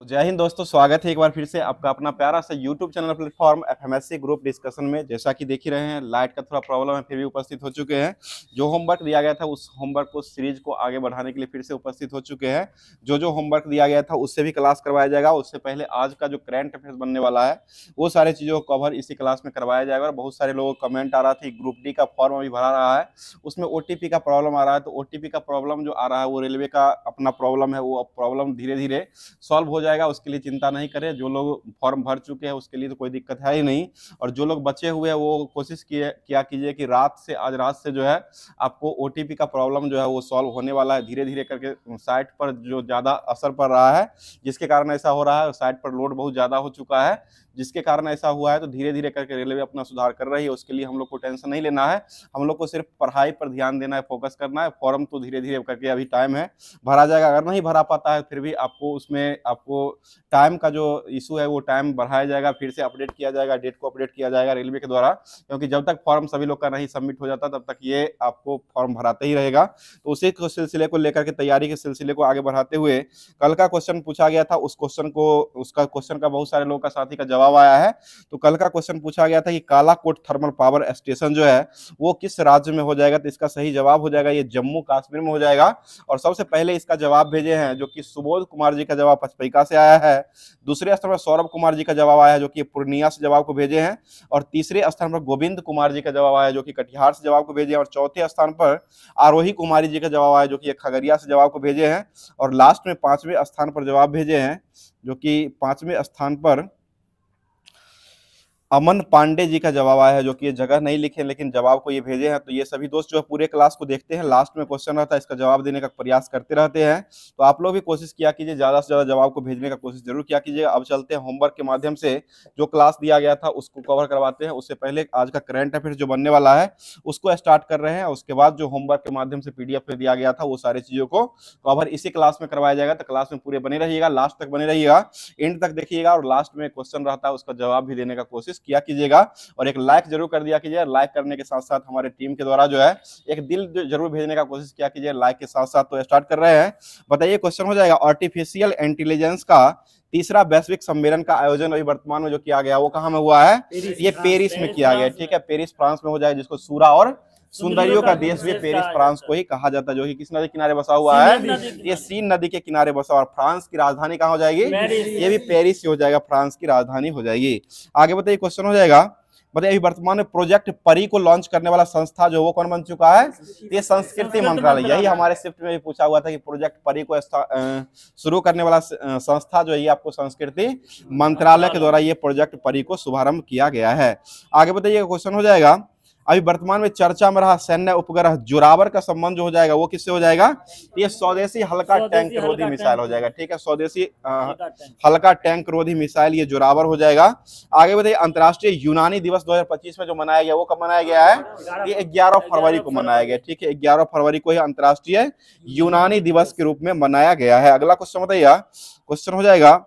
जय हिंद दोस्तों, स्वागत है एक बार फिर से आपका अपना प्यारा सा YouTube channel platform FMSC group discussion में। जैसा कि देख ही रहे हैं, लाइट का थोड़ा प्रॉब्लम है, फिर भी उपस्थित हो चुके हैं। जो होमवर्क दिया गया था उस होमवर्क को सीरीज को आगे बढ़ाने के लिए फिर से उपस्थित हो चुके हैं। जो होमवर्क दिया गया था उससे भी क्लास करवाया जाएगा। उससे पहले आज का जो करंट अफेयर्स बनने वाला है वो सारी चीज़ों को कवर इसी क्लास में करवाया जाएगा। और बहुत सारे लोगों को कमेंट आ रहा था, ग्रुप डी का फॉर्म अभी भरा रहा है, उसमें ओटीपी का प्रॉब्लम आ रहा है। तो ओटीपी का प्रॉब्लम जो आ रहा है वो रेलवे का अपना प्रॉब्लम है, वो प्रॉब्लम धीरे धीरे सॉल्व हो जाएगा, उसके लिए चिंता नहीं करें। जो लोग फॉर्म भर चुके हैं उसके लिए तो कोई दिक्कत है ही नहीं, और जो लोग बचे हुए हैं वो कोशिश किया कीजिए कि आज रात से जो है आपको ओटीपी का प्रॉब्लम जो है वो सॉल्व होने वाला है। धीरे धीरे करके साइट पर जो ज़्यादा असर पड़ रहा है, जिसके कारण ऐसा हो रहा है, साइट पर लोड बहुत ज़्यादा हो चुका है, जिसके कारण ऐसा हुआ है। तो धीरे धीरे करके रेलवे अपना सुधार कर रही है, उसके लिए हम लोग को टेंशन नहीं लेना है। हम लोग को सिर्फ पढ़ाई पर ध्यान देना है, फोकस करना है। फॉर्म तो धीरे धीरे करके अभी टाइम है, भरा जाएगा। अगर नहीं भरा पाता है फिर भी आपको टाइम का जो इशू है वो टाइम बढ़ाया जाएगा, फिर से अपडेट किया जाएगा, डेट को अपडेट किया जाएगा रेलवे के द्वारा। क्योंकि जब तक फॉर्म सभी लोग का नहीं सबमिट हो जाता तब तक ये आपको फॉर्म भराते ही रहेगा। तो उसी सिलसिले को लेकर के, तैयारी के सिलसिले को आगे बढ़ाते हुए, कल का क्वेश्चन पूछा गया था, उसका क्वेश्चन का बहुत सारे लोगों का साथी का जवाब आया है। तो कल का क्वेश्चन पूछा गया था कि कालाकोट थर्मल पावर स्टेशन जो है वो किस राज्य में हो जाएगा। तो इसका सही जवाब हो जाएगा ये जम्मू कश्मीर में हो जाएगा। और सबसे पहले इसका जवाब भेजे हैं जो कि सुबोध कुमार जी का जवाब पचपैका से आया है। दूसरे स्थान पर सौरभ कुमार जी का जवाब आया है जो कि पूर्णिया से जवाब को भेजे हैं। और तीसरे स्थान पर गोविंद कुमार जी का जवाब आया जो कि कटिहार से जवाब को भेजे हैं। और चौथे स्थान पर आरोही कुमारी जी का जवाब आया जो कि खगड़िया से जवाब को भेजे हैं। और लास्ट में पांचवें स्थान पर जवाब भेजे हैं जो कि पांचवें स्थान पर अमन पांडे जी का जवाब आया है जो कि ये जगह नहीं लिखे लेकिन जवाब को ये भेजे हैं। तो ये सभी दोस्त जो है पूरे क्लास को देखते हैं, लास्ट में क्वेश्चन रहता है, इसका जवाब देने का प्रयास करते रहते हैं। तो आप लोग भी कोशिश किया कीजिए, ज़्यादा से ज़्यादा जवाब को भेजने का कोशिश जरूर किया कीजिएगा। अब चलते हैं होमवर्क के माध्यम से जो क्लास दिया गया था उसको कवर करवाते हैं। उससे पहले आज का करंट अफेयर जो बनने वाला है उसको स्टार्ट कर रहे हैं। उसके बाद जो होमवर्क के माध्यम से पीडीएफ में दिया गया था वो सारी चीज़ों को कवर इसी क्लास में करवाया जाएगा। तो क्लास में पूरे बने रहिएगा, लास्ट तक बने रहिएगा, एंड तक देखिएगा। और लास्ट में क्वेश्चन रहता है उसका जवाब भी देने का कोशिश किया कीजिएगा। और एक लाइक जरूर कर दिया कीजिए। लाइक करने के साथ साथ हमारे टीम के द्वारा जो है एक दिल जरूर भेजने का कोशिश किया कीजिए लाइक के साथ साथ। तो स्टार्ट कर रहे हैं। बताइए, क्वेश्चन हो जाएगा, आर्टिफिशियल इंटेलिजेंस का तीसरा वैश्विक सम्मेलन का आयोजन अभी वर्तमान में जो किया गया वो कहाँ में हुआ है? ये पेरिस में किया गया। ठीक है, पेरिस फ्रांस में हो जाएगा, जिसको सूरा और सुंदरियों का देश भी पेरिस फ्रांस को ही कहा जाता है, जो कि किस नदी किनारे बसा हुआ है? ये सीन नदी के किनारे बसा। और फ्रांस की राजधानी कहाँ हो जाएगी? ये भी पेरिस ही हो जाएगा, फ्रांस की राजधानी हो जाएगी। आगे बताइए, क्वेश्चन हो जाएगा, बताइए अभी वर्तमान में प्रोजेक्ट परी को लॉन्च करने वाला संस्था जो वो कौन बन चुका है? ये संस्कृति मंत्रालय। यही हमारे शिफ्ट में भी पूछा हुआ था कि प्रोजेक्ट परी को शुरू करने वाला संस्था जो है ये आपको संस्कृति मंत्रालय के द्वारा ये प्रोजेक्ट परी को शुभारंभ किया गया है। आगे बताइए, क्वेश्चन हो जाएगा, अभी वर्तमान में चर्चा में रहा सैन्य उपग्रह जोरावर का संबंध जो हो जाएगा वो किससे हो जाएगा? ये स्वदेशी हल्का टैंक रोधी मिसाइल हो जाएगा। ठीक है, स्वदेशी हल्का टैंक रोधी मिसाइल ये जोरावर हो जाएगा। आगे बताइए, अंतर्राष्ट्रीय यूनानी दिवस 2025 में जो मनाया गया वो कब मनाया गया है? ये 11 फरवरी को मनाया गया। ठीक है, 11 फरवरी को ही अंतर्राष्ट्रीय यूनानी दिवस के रूप में मनाया गया है। अगला क्वेश्चन बताइए, क्वेश्चन हो जाएगा,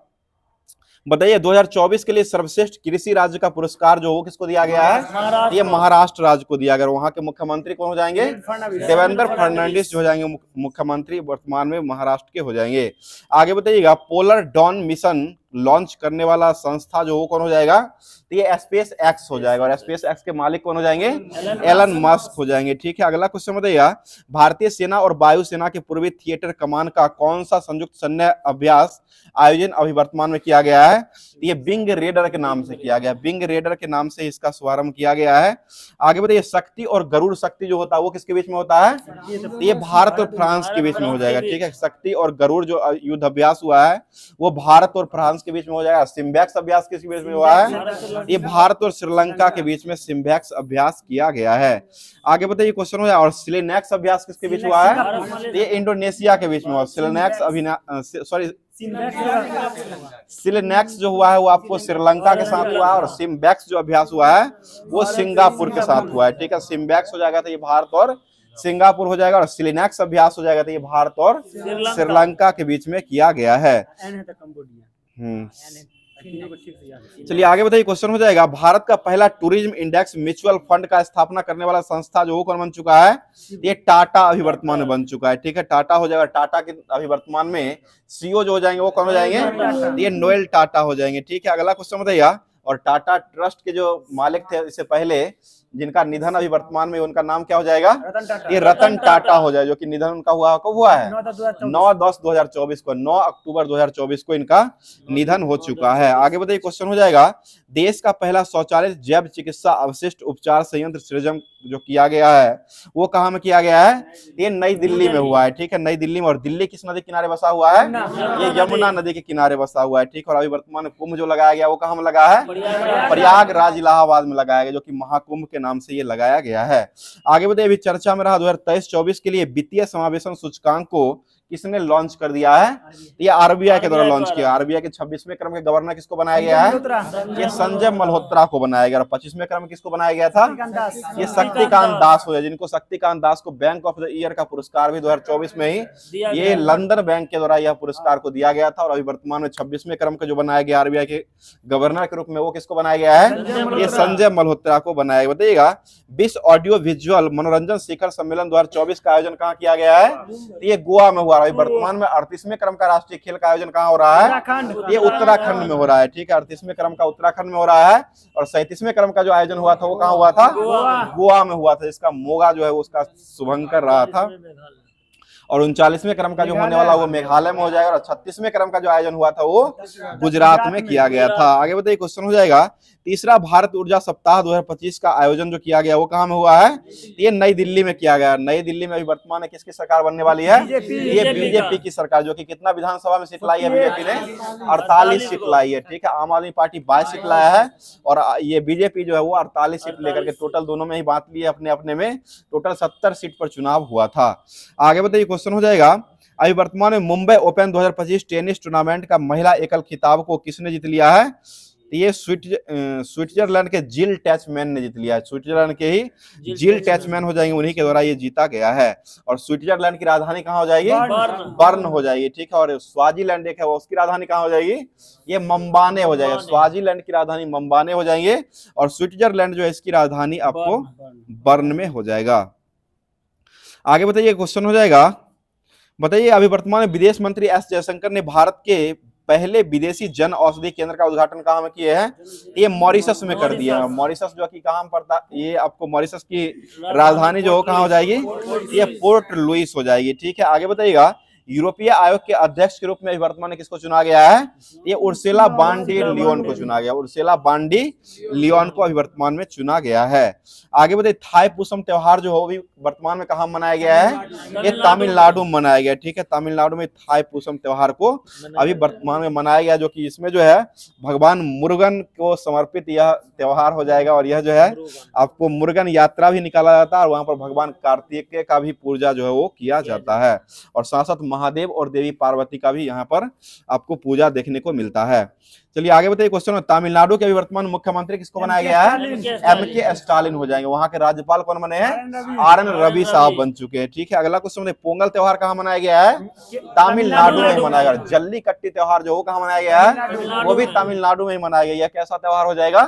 बताइए 2024 के लिए सर्वश्रेष्ठ कृषि राज्य का पुरस्कार जो वो किसको दिया गया है? ये महाराष्ट्र राज्य को दिया गया। वहां के मुख्यमंत्री कौन हो जाएंगे? देवेंद्र फडणवीस जो हो जाएंगे मुख्यमंत्री, वर्तमान में महाराष्ट्र के हो जाएंगे। आगे बताइएगा, पोलर डॉन मिशन लॉन्च करने वाला संस्था जो वो कौन हो जाएगा? तो ये स्पेस एक्स हो जाएगा। और स्पेस एक्स के मालिक कौन हो जाएंगे? एलन मस्क हो जाएंगे। ठीक है, अगला क्वेश्चन बताइएगा, भारतीय सेना और वायुसेना के पूर्वी थिएटर कमान का कौन सा संयुक्त सैन्य अभ्यास आयोजन अभी वर्तमान में किया गया है? ये बिंग रेडर के नाम से किया गया। बिंग रेडर के नाम से इसका शुभारंभ किया गया है। आगे बताइए, शक्ति और गरुड़ शक्ति जो होता है वो किसके बीच में होता है? ये भारत और फ्रांस के बीच में हो जाएगा। ठीक है, शक्ति और गरुड़ जो युद्ध अभ्यास हुआ है वो भारत और फ्रांस के बीच में हो जाएगा। सिम्बैक्स अभ्यास किसके बीच में हुआ है? ये भारत और श्रीलंका के बीच में सिम्बैक्स अभ्यास किया गया है। आगे बताइए, क्वेश्चन हो जाए, और सिलेनेक्स अभ्यास किसके बीच हुआ है? ये इंडोनेशिया के बीच में हुआ। सिलेनेक्स जो हुआ है वो आपको श्रीलंका के साथ हुआ है। और सिम्बैक्स जो अभ्यास हुआ है वो सिंगापुर के साथ हुआ है। ठीक है, सिम्बैक्स हो जाएगा तो ये भारत और सिंगापुर हो जाएगा। और सिलेनेक्स अभ्यास हो जाएगा तो ये भारत और श्रीलंका के बीच में किया गया है। चलिए आगे बताइए, क्वेश्चन हो जाएगा, भारत का पहला टूरिज्म इंडेक्स म्यूचुअल फंड का स्थापना करने वाला संस्था जो कौन बन चुका है? ये टाटा अभी वर्तमान में बन चुका है। ठीक है, टाटा हो जाएगा। टाटा के अभी वर्तमान में सीईओ जो हो जाएंगे वो कौन हो जाएंगे? ये नोएल टाटा हो जाएंगे। ठीक है, अगला क्वेश्चन बताइए, और टाटा ट्रस्ट के जो मालिक थे इससे पहले जिनका निधन अभी वर्तमान में, उनका नाम क्या हो जाएगा? ये रतन टाटा हो जाए, जो कि निधन उनका हुआ कब हुआ है? 9/10/2024 को, 9 अक्टूबर 2024 को इनका निधन हो चुका है। आगे बताइए, क्वेश्चन हो जाएगा, देश का पहला स्वचालित जैव चिकित्सा अवशिष्ट उपचार संयंत्र सृजन जो किया गया है वो कहाँ में किया गया है? ये नई दिल्ली में हुआ है। ठीक है, नई दिल्ली में। और दिल्ली किस नदी के किनारे बसा हुआ है? ये यमुना नदी के किनारे बसा हुआ है। ठीक है, और अभी वर्तमान में कुंभ जो लगाया गया वो कहाँ में लगा है? प्रयागराज इलाहाबाद में लगाया गया, जो कि महाकुंभ के नाम से ये लगाया गया है। आगे बताइए, अभी चर्चा में रहा 2023-24 के लिए वित्तीय समावेशन सूचकांक को किसने लॉन्च कर दिया है? ये आरबीआई के द्वारा लॉन्च किया। आरबीआई के 26वें क्रम के गवर्नर किसको बनाया गया है? ये संजय मल्होत्रा को बनाया गया। और 25वें क्रम में किसको बनाया गया था? ये शक्तिकांत दास हो गया, जिनको शक्तिकांत दास को बैंक ऑफ द ईयर का पुरस्कार भी 2024 में ही ये लंदन बैंक के द्वारा यह पुरस्कार को दिया गया था। और अभी वर्तमान में 26वें क्रम का जो बनाया गया आरबीआई के गवर्नर के रूप में वो किसको बनाया गया है? ये संजय मल्होत्रा को बनाया गया। बताइएगा, विश्व ऑडियो विजुअल मनोरंजन शिखर सम्मेलन 2024 का आयोजन कहाँ किया गया है? ये गोवा में हुआ। वर्तमान में 38वें क्रम का राष्ट्रीय खेल का आयोजन कहाँ हो रहा है? ये उत्तराखंड में हो रहा है। ठीक है, 38वें क्रम का उत्तराखंड में हो रहा है। और 37वें क्रम का जो आयोजन हुआ था वो कहाँ हुआ था? गोवा में हुआ था, जिसका मोगा जो है उसका शुभंकर रहा था। और 39वें क्रम का जो होने वाला वो मेघालय में हो जाएगा। और 36वें क्रम का जो आयोजन हुआ था वो गुजरात में किया गया था। आगे बताइए, क्वेश्चन हो जाएगा, तीसरा भारत ऊर्जा सप्ताह 2025 का आयोजन जो किया गया वो कहाँ में हुआ है? ये नई दिल्ली में किया गया। नई दिल्ली में अभी वर्तमान में किसकी सरकार बनने वाली है? ये बीजेपी की सरकार, जो कि कितना विधानसभा में सीट लाई है बीजेपी ने? 48 सीट लाई है। ठीक है, आम आदमी पार्टी 22 सीट लाया है और ये बीजेपी जो है वो 48 सीट लेकर के टोटल दोनों में ही बांट ली है अपने अपने में। टोटल 70 सीट पर चुनाव हुआ था। आगे बताइए, क्वेश्चन हो जाएगा, अभी वर्तमान में मुंबई ओपन 2025 टेनिस टूर्नामेंट का महिला एकल खिताब को किसने जीत लिया है? ये स्विट्जरलैंड के जिल टैचमैन ने जीत लिया है। स्विट्जरलैंड के ही जिल टैचमैन हो जाएंगे, उन्हीं के द्वारा ये जीता गया है। और स्विट्जरलैंड की राजधानी कहाँ हो जाएगी? बर्न हो जाएगी। ठीक है, और स्वाजीलैंड एक है वो, उसकी राजधानी कहाँ हो जाएगी? ये मंबाने हो जाएगा। स्वाजीलैंड की राजधानी मंबाने हो जाएंगे और स्विट्जरलैंड जो है इसकी राजधानी आपको बर्न में हो जाएगा। आगे बताइए, क्वेश्चन हो जाएगा, बताइए, अभी वर्तमान में विदेश मंत्री एस जयशंकर ने भारत के पहले विदेशी जन औषधि केंद्र का उद्घाटन कहाँ में किए हैं? ये मॉरिशस में कर दिया है। मॉरिशस जो कि कहाँ पड़ता, ये आपको मॉरिशस की राजधानी जो कहाँ हो जाएगी? ये पोर्ट लुइस हो जाएगी। ठीक है, आगे बताइएगा, यूरोपीय आयोग के अध्यक्ष के रूप में वर्तमान में किसको चुना गया है? ये उर्सुला वॉन डर लियोन को चुना गया। उर्सुला वॉन डर लियोन को अभी वर्तमान में चुना गया है। आगे बताइए, थाई पुसम त्योहार जो हो भी वर्तमान में कहाँ मनाया गया है? ये तमिलनाडु में मनाया गया। ठीक है, तमिलनाडु में थाई पुसम त्योहार को अभी वर्तमान में मनाया गया, जो कि इसमें जो है भगवान मुरुगन को समर्पित यह त्योहार हो जाएगा। और यह जो है आपको मुरुगन यात्रा भी निकाला जाता है और वहां पर भगवान कार्तिकेय का भी पूजा जो है वो किया जाता है। और साथ साथ महादेव और देवी पार्वती का भी यहाँ पर आपको पूजा देखने को मिलता है। चलिए आगे बताइए, क्वेश्चन, तमिलनाडु के वर्तमान मुख्यमंत्री किसको बनाया गया है? एम.के. स्टालिन हो जाएंगे। वहां के राज्यपाल कौन बने हैं? आर.एन. रवि साहब बन चुके हैं। ठीक है, अगला क्वेश्चन, पोंगल त्योहार कहाँ मनाया गया है? तमिलनाडु में मनाया गया। जल्लीकट्टी त्योहार जो कहाँ मनाया गया है? वो भी तमिलनाडु में मनाया गया। यह कैसा त्योहार हो जाएगा?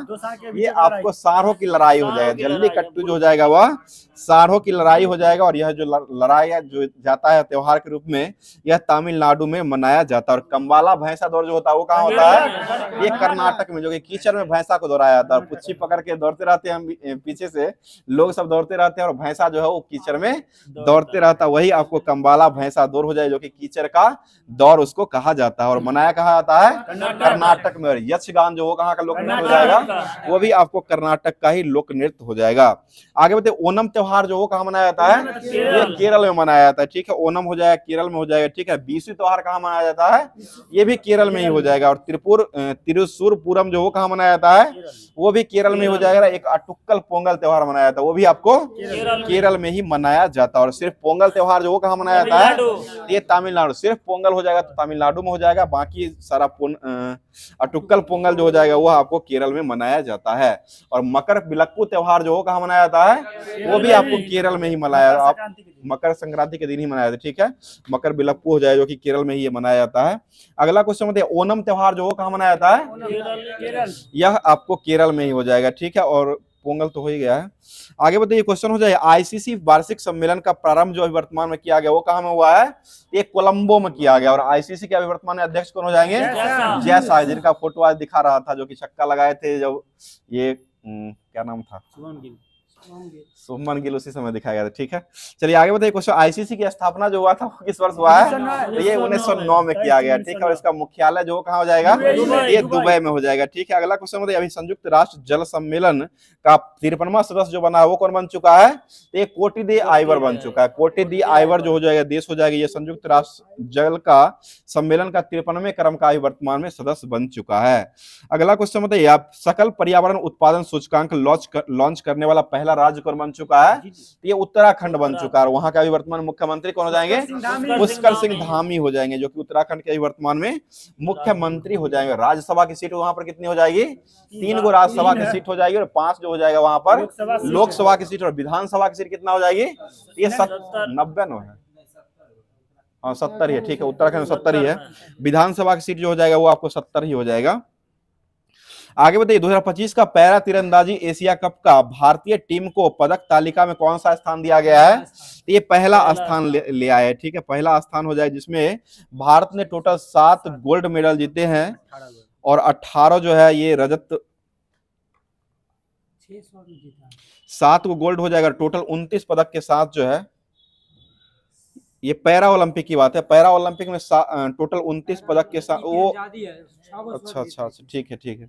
ये आपको सांडों की लड़ाई हो जाएगा। जल्लीकट्टू जो हो जाएगा वह सांडों की लड़ाई हो जाएगा। और यह जो लड़ाई है जो जाता है त्योहार के रूप में, यह तमिलनाडु में मनाया जाता है। और कंबाला भैंसा दौड़ जो होता है वो कहाँ होता है? ये कर्नाटक में, जो कि कीचड़ में भैंसा को दौड़ाया जाता है। पुच्छी पकड़ के दौड़ते रहते हैं, हम पीछे से लोग सब दौड़ते रहते हैं और भैंसा जो है वो कीचड़ में दौड़ते रहता है। वही आपको कंबाला भैंसा दौड़ हो जाए, जो कि कीचड़ का दौड़ उसको कहा जाता है। और मनाया कहा जाता है? कर्नाटक में। और यक्षगान जो वो कहाँ का लोक नृत्य हो जाएगा? वो भी आपको कर्नाटक का ही लोक नृत्य हो जाएगा। आगे बताइए, ओणम त्योहार जो वो कहाँ मनाया जाता है? ये केरल में मनाया जाता है। ठीक है, ओणम हो जाएगा केरल में हो जाएगा। ठीक है, बीसू त्योहार कहाँ मनाया जाता है? ये भी केरल में ही हो जाएगा। और त्रिशूरपुरम जो वो कहाँ मनाया जाता है? वो भी केरल में हो जाएगा। एक अटुक्कल पोंगल त्योहार मनाया जाता है, वो भी आपको केरल में ही मनाया जाता है। और सिर्फ पोंगल त्योहार जो वो कहाँ मनाया जाता है? ये तमिलनाडु। सिर्फ पोंगल हो जाएगा तो तमिलनाडु में हो जाएगा, बाकी सारा अटुक्कल पोंगल जो हो जाएगा वो आपको केरल में मनाया जाता है। और मकर बिलक्कू त्योहार जो वो कहाँ मनाया जाता है? वो भी आपको केरल में ही मनाया। मकर संक्रांति के दिन ही मनाया जाता है, ठीक है। मकर बिलप्पू हो जाए जो कि केरल में ही ये मनाया जाता है। अगला क्वेश्चन बताइए, ओणम त्योहार जो कहाँ मनाया जाता है? यह आपको केरल में ही हो जाएगा, ठीक है। और पोंगल तो हो ही गया है। आगे बताइए क्वेश्चन हो जाए, आईसीसी वार्षिक सम्मेलन का प्रारंभ जो अभी वर्तमान में किया गया वो कहाँ में हुआ है? ये कोलंबो में किया गया। और आईसीसी के अभी वर्तमान में अध्यक्ष कौन हो जाएंगे? जय शाह, जिनका फोटो आज दिखा रहा था, जो कि छक्का लगाए थे जब ये क्या नाम था, शुभमन गिल, उसी समय दिखाया गया था, ठीक है। चलिए आगे बताइए क्वेश्चन, आईसीसी की स्थापना जो हुआ था वो किस वर्ष हुआ है? तो ये 1909 में किया गया, ठीक है। और इसका मुख्यालय जो कहाँ हो जाएगा? ये दुबई में हो जाएगा, ठीक है। अगला क्वेश्चन बताइए, अभी संयुक्त राष्ट्र जल सम्मेलन का 53वां सदस्य जो बना है वो कौन बन चुका है? ये कोटि दी आइवर बन चुका है। कोटि दी आइवर जो हो जाएगा देश हो जाएगा, ये संयुक्त राष्ट्र जल का सम्मेलन का 53वें क्रम का वर्तमान में सदस्य बन चुका है। अगला क्वेश्चन बताइए, आप सकल पर्यावरण उत्पादन सूचकांक लॉन्च करने वाला पहला राज्य कौन बन चुका है? ये उत्तराखंड बन चुका है। वहां का भी वर्तमान मुख्यमंत्री कौन हो जाएंगे? पुष्कर सिंह धामी हो जाएंगे, जो कि उत्तराखंड के वर्तमान में मुख्यमंत्री हो जाएंगे। राज्यसभा की सीट वहां पर कितनी हो जाएगी? 3 गो राज्यसभा की सीट हो जाएगी और 5 जो हो जाएगा वहां पर लोकसभा की सीट। और विधानसभा की सीट कितना हो जाएगी? ये 90 है, हाँ 70 ही है, ठीक है। उत्तराखंड 70 ही है। विधानसभा की सीट जो हो जाएगा वो आपको 70 ही हो जाएगा। आगे बताइए, 2025 का पैरा तीरंदाजी एशिया कप का भारतीय टीम को पदक तालिका में कौन सा स्थान दिया गया है? ये पहला स्थान ले आया है, ठीक है। पहला स्थान हो जाए, जिसमें भारत ने टोटल 7 गोल्ड मेडल जीते हैं और 18 जो है ये रजत, 7 को गोल्ड हो जाएगा। टोटल 29 पदक के साथ जो है, ये पैरा ओलंपिक की बात है। पैरा ओलंपिक में टोटल 29 पदक के साथ वो, अच्छा, ठीक है, ठीक है।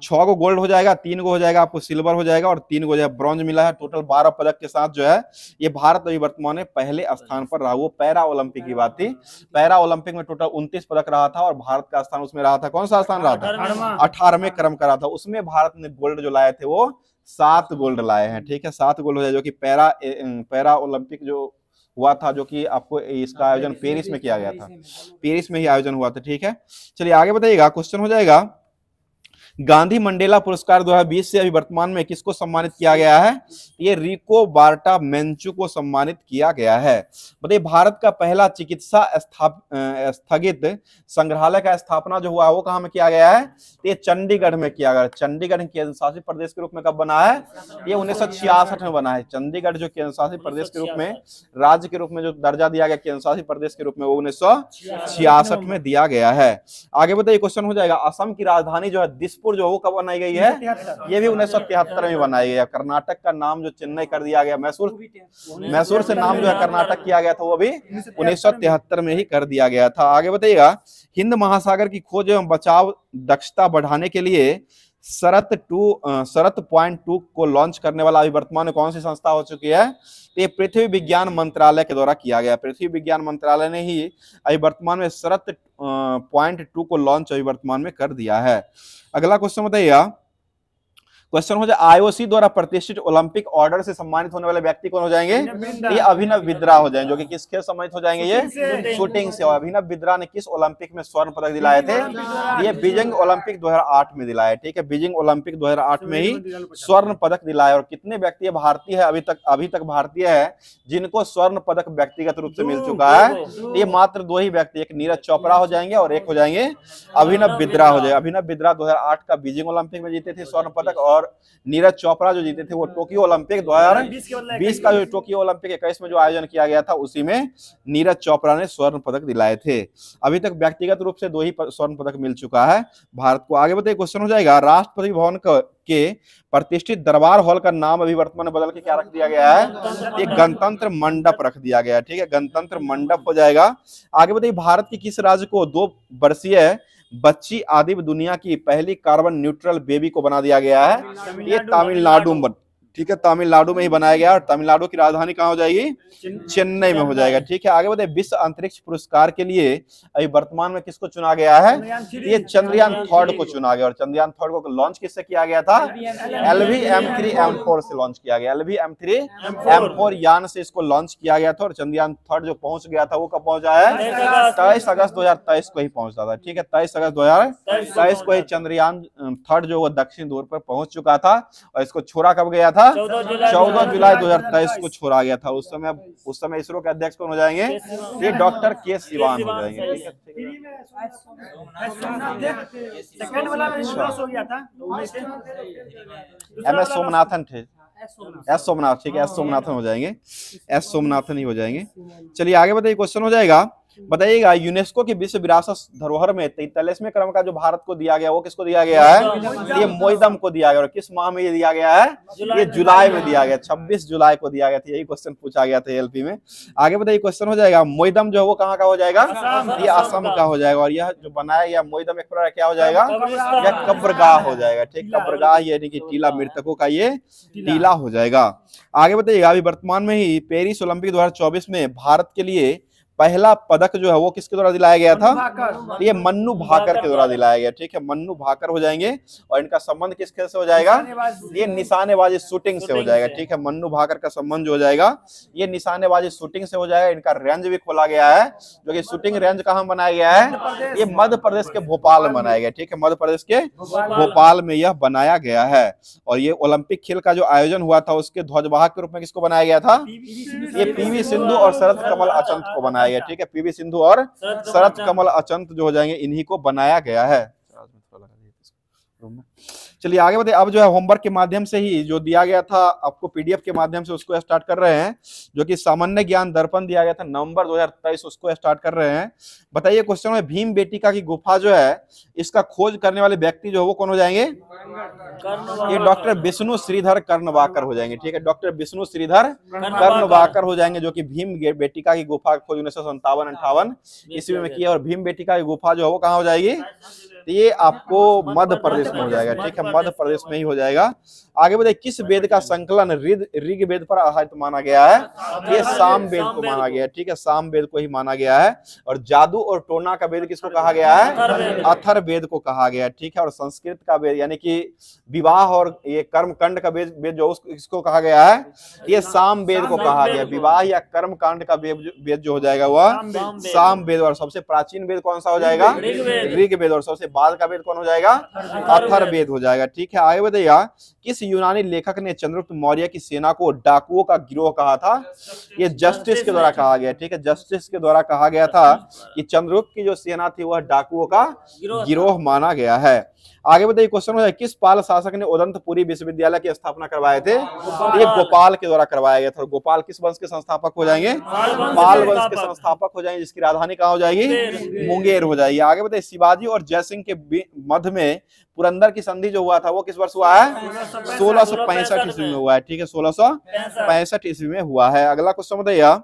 6 को गोल्ड हो जाएगा, 3 को हो जाएगा आपको सिल्वर हो जाएगा और 3 को हो जाएगा ब्रॉन्ज मिला है। टोटल 12 पदक के साथ जो है ये भारत अभी वर्तमान में पहले स्थान पर रहा। वो पैरा ओलंपिक की बात थी। पैरा ओलंपिक में टोटल 29 पदक रहा था और भारत का स्थान उसमें रहा था, कौन सा स्थान रहा था? 18वें क्रम का रहा था। उसमें भारत ने गोल्ड जो लाए थे वो 7 गोल्ड लाए हैं, ठीक है। 7 गोल्ड हो जाए, जो कि पैरा ओलंपिक जो हुआ था, जो कि आपको इसका आयोजन पेरिस में किया गया था, पेरिस में ही आयोजन हुआ था, ठीक है। चलिए आगे बताइएगा, क्वेश्चन हो जाएगा, गांधी मंडेला पुरस्कार 2020 से अभी वर्तमान में किसको सम्मानित किया गया है? ये रिको बार्टा मेंचू को सम्मानित किया गया है। बताइए, भारत का पहला चिकित्सा स्थगित संग्रहालय का स्थापना जो हुआ वो कहाँ में किया गया है? ये चंडीगढ़ में किया गया। चंडीगढ़ केंद्र शासित प्रदेश के रूप में कब बना है? ये 1966 में बना है। चंडीगढ़ जो केंद्र शासित प्रदेश के रूप में, राज्य के रूप में जो दर्जा दिया गया केंद्र शासित प्रदेश के रूप में, वो 1966 में दिया गया है। आगे बताइए, क्वेश्चन हो जाएगा, असम की राजधानी जो है दिसपुर जो वो कब बनाई गई है? ये भी 1973 में बनाई गई है। कर्नाटक का नाम जो चेन्नई कर दिया गया, मैसूर से नाम जो है कर्नाटक किया गया था, वो भी 1973 में ही कर दिया गया था। आगे बताइएगा, हिंद महासागर की खोज एवं बचाव दक्षता बढ़ाने के लिए शरत पॉइंट 2 को लॉन्च करने वाला अभी वर्तमान में कौन सी संस्था हो चुकी है? ये पृथ्वी विज्ञान मंत्रालय के द्वारा किया गया। पृथ्वी विज्ञान मंत्रालय ने ही अभी वर्तमान में शरत पॉइंट 2 को लॉन्च अभी वर्तमान में कर दिया है। अगला क्वेश्चन बताइए, क्वेश्चन हो जाए, आईओसी द्वारा प्रतिष्ठित ओलंपिक ऑर्डर से सम्मानित होने वाले व्यक्ति कौन हो जाएंगे? ये अभिनव बिंद्रा हो जाएंगे, जो कि किस खेल सम्मानित हो जाएंगे? ये शूटिंग से। और अभिनव बिंद्रा ने किस ओलंपिक में स्वर्ण पदक दिलाए थे? ये बीजिंग ओलंपिक 2008 में दिलाए, ठीक है। बीजिंग ओलंपिक 2008 में ही स्वर्ण पदक दिलाए। और कितने व्यक्ति भारतीय है अभी तक भारतीय है जिनको स्वर्ण पदक व्यक्तिगत रूप से मिल चुका है? ये मात्र 2 ही व्यक्ति, एक नीरज चोपड़ा हो जाएंगे और एक हो जाएंगे अभिनव बिंद्रा हो जाएगा। अभिनव बिंद्रा 2008 का बीजिंग ओलंपिक में जीते थे स्वर्ण पदक, और नीरज चोपड़ा जो जीते थे वो टोक्यो ओलंपिक 2020 का जो टोक्यो ओलंपिक 21 में जो आयोजन किया गया था उसी में नीरज चोपड़ा ने स्वर्ण पदक दिलाए थे। अभी तक व्यक्तिगत रूप से 2 ही स्वर्ण पदक मिल चुका है भारत को। आगे बताइए, क्वेश्चन हो जाएगा, राष्ट्रपति भवन के प्रतिष्ठित दरबार हॉल का नाम अभी वर्तमान में बदल के क्या रख दिया गया है? ये गणतंत्र मंडप रख दिया गया है, ठीक है। गणतंत्र मंडप हो जाएगा। आगे बताइए, भारत की किस राज्य को 2 वर्षीय बच्ची आदिव दुनिया की पहली कार्बन न्यूट्रल बेबी को बना दिया गया है? ये तमिलनाडु में, ठीक है, तमिलनाडु में ही बनाया गया। और तमिलनाडु की राजधानी कहाँ हो जाएगी? चेन्नई में हो जाएगा, ठीक है। आगे बढ़े, विश्व अंतरिक्ष पुरस्कार के लिए अभी वर्तमान में किसको चुना गया है? ये चंद्रयान 3 को चुना गया। और चंद्रयान 3 को लॉन्च किससे किया गया था? LVM-3M4 से लॉन्च किया गया। LVM-3M4 यान से इसको लॉन्च किया गया था। और चंद्रयान 3 जो पहुंच गया था वो कब पहुंचा है? 23 अगस्त 2023 को ही पहुंचता था, ठीक है। 23 अगस्त 2023 को ही चंद्रयान 3 जो वो दक्षिण ध्रुव पर पहुंच चुका था। और इसको छोड़ा कब गया था? था? 14 जुलाई 2023 को छोड़ा गया था। उस समय इसरो के अध्यक्ष कौन हो जाएंगे? ये डॉक्टर के सिवान हो जाएंगे। ठीक है, MS सोमनाथन थे, एस सोमनाथ, ठीक है, एस सोमनाथन हो जाएंगे, एस सोमनाथन ही हो जाएंगे। चलिए आगे बताइए, क्वेश्चन हो जाएगा, बताइएगा यूनेस्को की विश्व विरासत धरोहर में 43वें क्रम का जो भारत को दिया गया वो किसको दिया गया है? ये मोइदम को दिया गया। और किस माह में ये दिया गया है? ये जुलाई में दिया गया, 26 जुलाई को दिया गया था। यही क्वेश्चन पूछा गया था एलपी में। आगे बताइए, क्वेश्चन हो जाएगा, मोइदम जो है वो कहाँ का हो जाएगा? ये असम का हो जाएगा। और यह जो बनाया गया मोइदम एक प्रकार क्या हो जाएगा? यह कब्रगाह हो जाएगा। ठीक, कब्रगाह यानी कि टीला, मृतकों का ये टीला हो जाएगा। आगे बताइएगा, अभी वर्तमान में ही पेरिस ओलंपिक 2024 में भारत के लिए पहला पदक जो है वो किसके द्वारा दिलाया गया था? ये मन्नू भाकर के द्वारा दिलाया गया। ठीक है, मन्नू भाकर हो जाएंगे। और इनका संबंध किस खेल से हो जाएगा? ये निशानेबाजी, शूटिंग से हो जाएगा। ठीक है, मन्नू भाकर का संबंध जो हो जाएगा ये निशानेबाजी, शूटिंग से हो जाएगा। इनका रेंज भी खोला गया है, जो कि शूटिंग रेंज कहाँ बनाया गया है? ये मध्य प्रदेश के भोपाल में बनाया गया। ठीक है, मध्य प्रदेश के भोपाल में यह बनाया गया है। और ये ओलंपिक खेल का जो आयोजन हुआ था उसके ध्वजवाहक के रूप में किसको बनाया गया था? ये PV सिंधु और शरद कमल अचंत को बनाया गया। ठीक है, PV सिंधु और शरद कमल अचंत जो हो जाएंगे इन्हीं को बनाया गया है। चलिए आगे बढ़ते। अब जो है होमवर्क के माध्यम से ही जो दिया गया था आपको PDF के माध्यम से उसको स्टार्ट कर रहे हैं, जो कि सामान्य ज्ञान दर्पण दिया गया था नवंबर 2023, उसको स्टार्ट कर रहे हैं। बताइए क्वेश्चन में, भीम बेटिका की गुफा जो है इसका खोज करने वाले व्यक्ति जो है वो कौन हो जाएंगे? ये डॉक्टर विष्णु श्रीधर कर्णवाकर हो जाएंगे। ठीक है, डॉक्टर विष्णु श्रीधर कर्णवाकर हो जाएंगे, जो कि भीम बेटिका की गुफा खोज 1957-58 ईस्वी में किया। और भीम बेटिका की गुफा जो है वो कहाँ हो जाएगी? ये आपको मध्य प्रदेश में हो जाएगा। ठीक है, मध्य प्रदेश में ही हो जाएगा। आगे बताइए, किस वेद का संकलन ऋग्वेद पर आधारित माना गया है? ये साम वेद को माना गया है। ठीक है, साम वेद को ही माना गया है। और जादू और टोना का वेद किसको कहा गया है? अथर्व वेद को कहा गया है। ठीक है, और संस्कृत का वेद यानी कि विवाह और ये कर्मकांड का वेद जो इसको कहा गया है? ये साम वेद को कहा गया। विवाह या कर्मकांड का वेद जो हो जाएगा वह साम वेद। और सबसे प्राचीन वेद कौन सा हो जाएगा? ऋग्वेद। और सबसे बाद का वेद कौन हो जाएगा? अथर्व वेद हो जाएगा। ठीक है, आगे बताइएगा, किस यूनानी लेखक ने चंद्रगुप्त मौर्य की सेना को डाकुओं का गिरोह कहा था? ये जस्टिस के द्वारा कहा गया। ठीक है, जस्टिस के द्वारा कहा गया था कि चंद्रगुप्त की जो सेना थी वह डाकुओं का गिरोह माना गया है। आगे बताइए, क्वेश्चन है, किस पाल शासक ने उदंतपुरी विश्वविद्यालय की स्थापना करवाए थे? ये गोपाल के द्वारा करवाया गया था। गोपाल किस वंश के संस्थापक हो जाएंगे? पाल वंश के संस्थापक हो जाएंगे, जिसकी राजधानी कहाँ हो जाएगी? मुंगेर हो जाएगी। आगे बताइए, शिवाजी और जयसिंह के मध्य में पुरंदर की संधि जो हुआ था वो किस वर्ष हुआ है? 1665 ईस्वी में हुआ है। ठीक है, 1665 ईस्वी में हुआ है। अगला क्वेश्चन बताइए,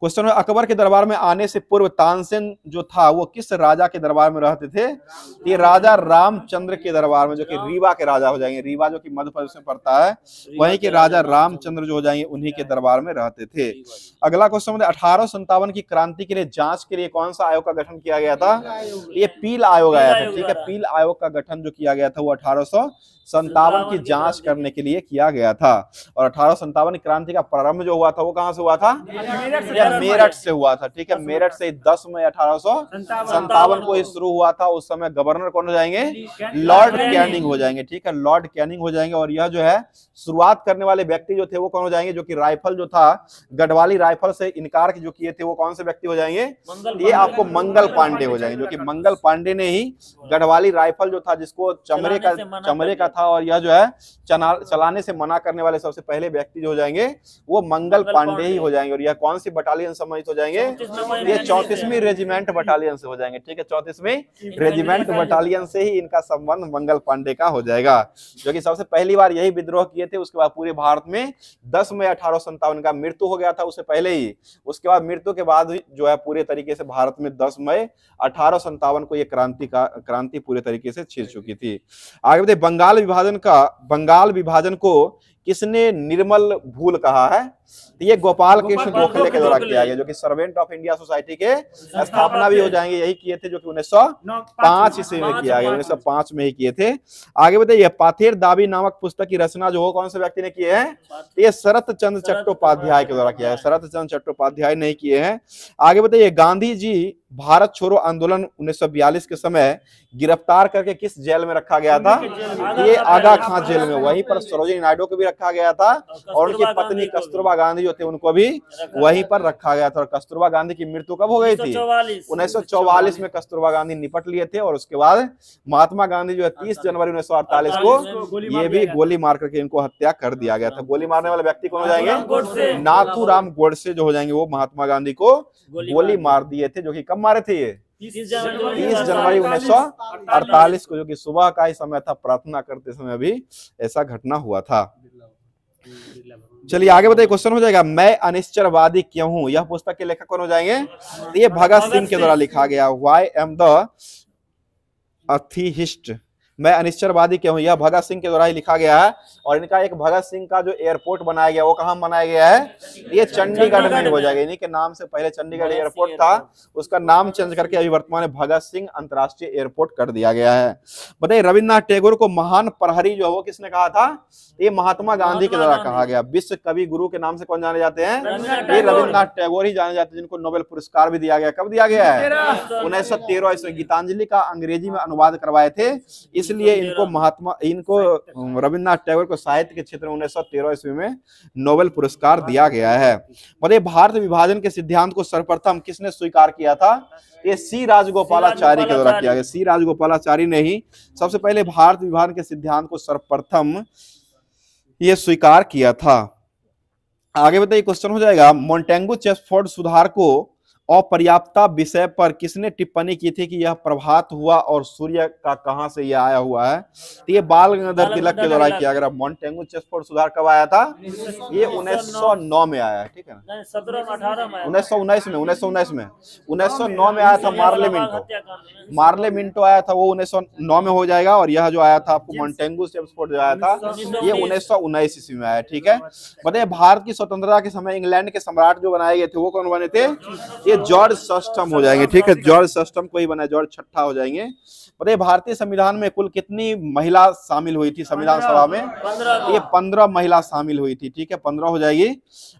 क्वेश्चन है, अकबर के दरबार में आने से पूर्व तानसेन जो था वो किस राजा के दरबार में रहते थे? ये राजा रामचंद्र के दरबार में, जो कि रीवा के राजा हो जाएंगे। रीवा जो कि मध्य प्रदेश में पड़ता है, वहीं के राजा रामचंद्र जो हो जाएंगे उन्हीं के दरबार में रहते थे। अगला क्वेश्चन है, 1857 की क्रांति के लिए जांच के लिए कौन सा आयोग का गठन किया गया था? ये पील आयोग आया था। ठीक है, पील आयोग का गठन जो किया गया था वो 1857 की जांच करने के लिए किया गया था। और 1857 की क्रांति का प्रारंभ जो हुआ था वो कहां से हुआ था? मेरठ से हुआ था। ठीक है, मेरठ से 10 मई 1857 को शुरू हुआ था। उस समय गवर्नर कौन हो जाएंगे? लॉर्ड कैनिंग हो जाएंगे। ठीक है, लॉर्ड कैनिंग हो जाएंगे। और यह जो है शुरुआत करने वाले व्यक्ति जो थे वो कौन हो जाएंगे? जो कि राइफल जो था, गढ़वाली राइफल से इनकार जो किए थे वो कौन से व्यक्ति हो जाएंगे? ये आपको मंगल पांडे हो जाएंगे, जो कि मंगल पांडे ने ही गढ़वाली राइफल जो था, जिसको चमड़े का था और यह जो है चलाने से मना करने वाले सबसे पहले व्यक्ति जो हो जाएंगे वो मंगल पांडे ही हो जाएंगे। और यह कौन सी बटालियन सम्मानित हो जाएंगे? ये 34वीं रेजिमेंट बटालियन से हो जाएंगे। ठीक है, 34वीं रेजिमेंट बटालियन से ही इनका संबंध मंगल पांडे का हो जाएगा, जो कि सबसे पहली बार यही विद्रोह किए थे। उसके बाद पूरे भारत में 10 मई 1857 का मृत्यु हो गया था उससे पहले ही। उसके बाद मृत्यु के बाद जो है पूरे तरीके से भारत में 10 मई 1857 को ये क्रांति पूरे तरीके से छिड़ चुकी थी। आगे बताइए, बंगाल विभाजन को किसने निर्मल भूल कहा है? ये गोपाल कृष्ण गोखले के द्वारा किया गया, जो कि सर्वेंट ऑफ इंडिया सोसाइटी के स्थापना भी हो जाएंगे यही किए थे, जो कि 1905 ईस्वी में किया गया, 1905 में ही किए थे। आगे बताइए, पाथेर दावी नामक पुस्तक की रचना जो हो कौन से व्यक्ति ने किए हैं? ये शरत चंद्र चट्टोपाध्याय के द्वारा किया है। शरत चंद्र चट्टोपाध्याय नहीं किए हैं। आगे बताइए, गांधी जी भारत छोड़ो आंदोलन 1942 के समय गिरफ्तार करके किस जेल में रखा गया था? ये आगा खां जेल में। वहीं पर सरोजिनी नायडू को भी रखा गया था और उनकी पत्नी कस्तूरबा गांधी जो थे उनको भी वहीं पर रखा गया था। और कस्तूरबा गांधी की मृत्यु कब हो गई थी? 1944 में कस्तूरबा गांधी निपट लिए थे। और उसके बाद महात्मा गांधी जो है 30 जनवरी 1948 को ये भी गोली मार करके इनको हत्या कर दिया गया था। गोली मारने वाले व्यक्ति कौन हो जाएंगे? नाथूराम गोडसे जो हो जाएंगे, वो महात्मा गांधी को गोली मार दिए थे। जो कि कब मारे थे? ये 30 जनवरी 1948 को, जो कि सुबह का ही समय था, प्रार्थना करते समय भी ऐसा घटना हुआ था। चलिए आगे बताइए, क्वेश्चन हो जाएगा मैं अनिश्चयवादी क्यों हूं? यह पुस्तक के लेखक कौन हो जाएंगे? तो ये भगत सिंह के द्वारा लिखा गया। व्हाई एम द अथीइस्ट, मैं अनिश्चयवादी क्यों हूं, यह भगत सिंह के द्वारा ही लिखा गया है। और इनका एक भगत सिंह का जो एयरपोर्ट बनाया गया वो कहां बनाया गया है? ये चंडीगढ़ में हो जाएगा। इन्हीं के नाम से पहले चंडीगढ़ एयरपोर्ट था, उसका नाम चेंज करके अभी वर्तमान में भगत सिंह अंतरराष्ट्रीय एयरपोर्ट कर दिया गया है। बताइए रविन्द्रनाथ टैगोर को महान प्रहरी जो है वो किसने कहा था? ये महात्मा गांधी के द्वारा कहा गया। विश्व कवि गुरु के नाम से कौन जाने जाते हैं? ये रविन्द्रनाथ टैगोर ही जाने जाते हैं, जिनको नोबेल पुरस्कार भी दिया गया। कब दिया गया है? 1913 इसमें गीतांजलि का अंग्रेजी में अनुवाद करवाए थे, इसलिए इनको रविन्द्रनाथ टैगोर को साहित्य के क्षेत्र में 1913 ईस्वी में नोबेल पुरस्कार दिया गया है। बताइए भारत विभाजन के सिद्धांत को सर्वप्रथम किसने स्वीकार किया था? ये सी राजगोपालाचारी के द्वारा किया गया। सी राजगोपालाचारी ने ही सबसे पहले भारत विभाजन के सिद्धांत को सर्वप्रथम ये स्वीकार किया था। आगे बताइए, क्वेश्चन हो जाएगा मोंटेगू चेम्सफोर्ड सुधार को अपर्याप्तता विषय पर किसने टिप्पणी की थी कि यह प्रभात हुआ और सूर्य का कहां से यह आया हुआ है? तो ये बाल गंगाधर तिलक के द्वारा किया गया। मोंटेगू चेम्सफोर्ड सुधार कब आया था? ये 1909 में आया है, ठीक है ना? 1919 में आया था। मार्ले मिंटो आया था, वो 1909 में हो जाएगा। और यह जो आया था आपको मोंटेगू चेम्सफोर्ड जो आया था ये 1919 ईस्वी में आया, ठीक है। बताइए भारत की स्वतंत्रता के समय इंग्लैंड के सम्राट जो बनाए गए थे वो कौन बने थे? ये जॉर्ज सस्टम हो जाएंगे, ठीक है। जॉर्ज सस्टम को ही बना, जॉर्ज छठा हो जाएंगे। बताइए भारतीय संविधान में कुल कितनी महिला शामिल हुई थी संविधान सभा में? ये 15 महिला शामिल हुई थी, ठीक है, 15 हो जाएगी।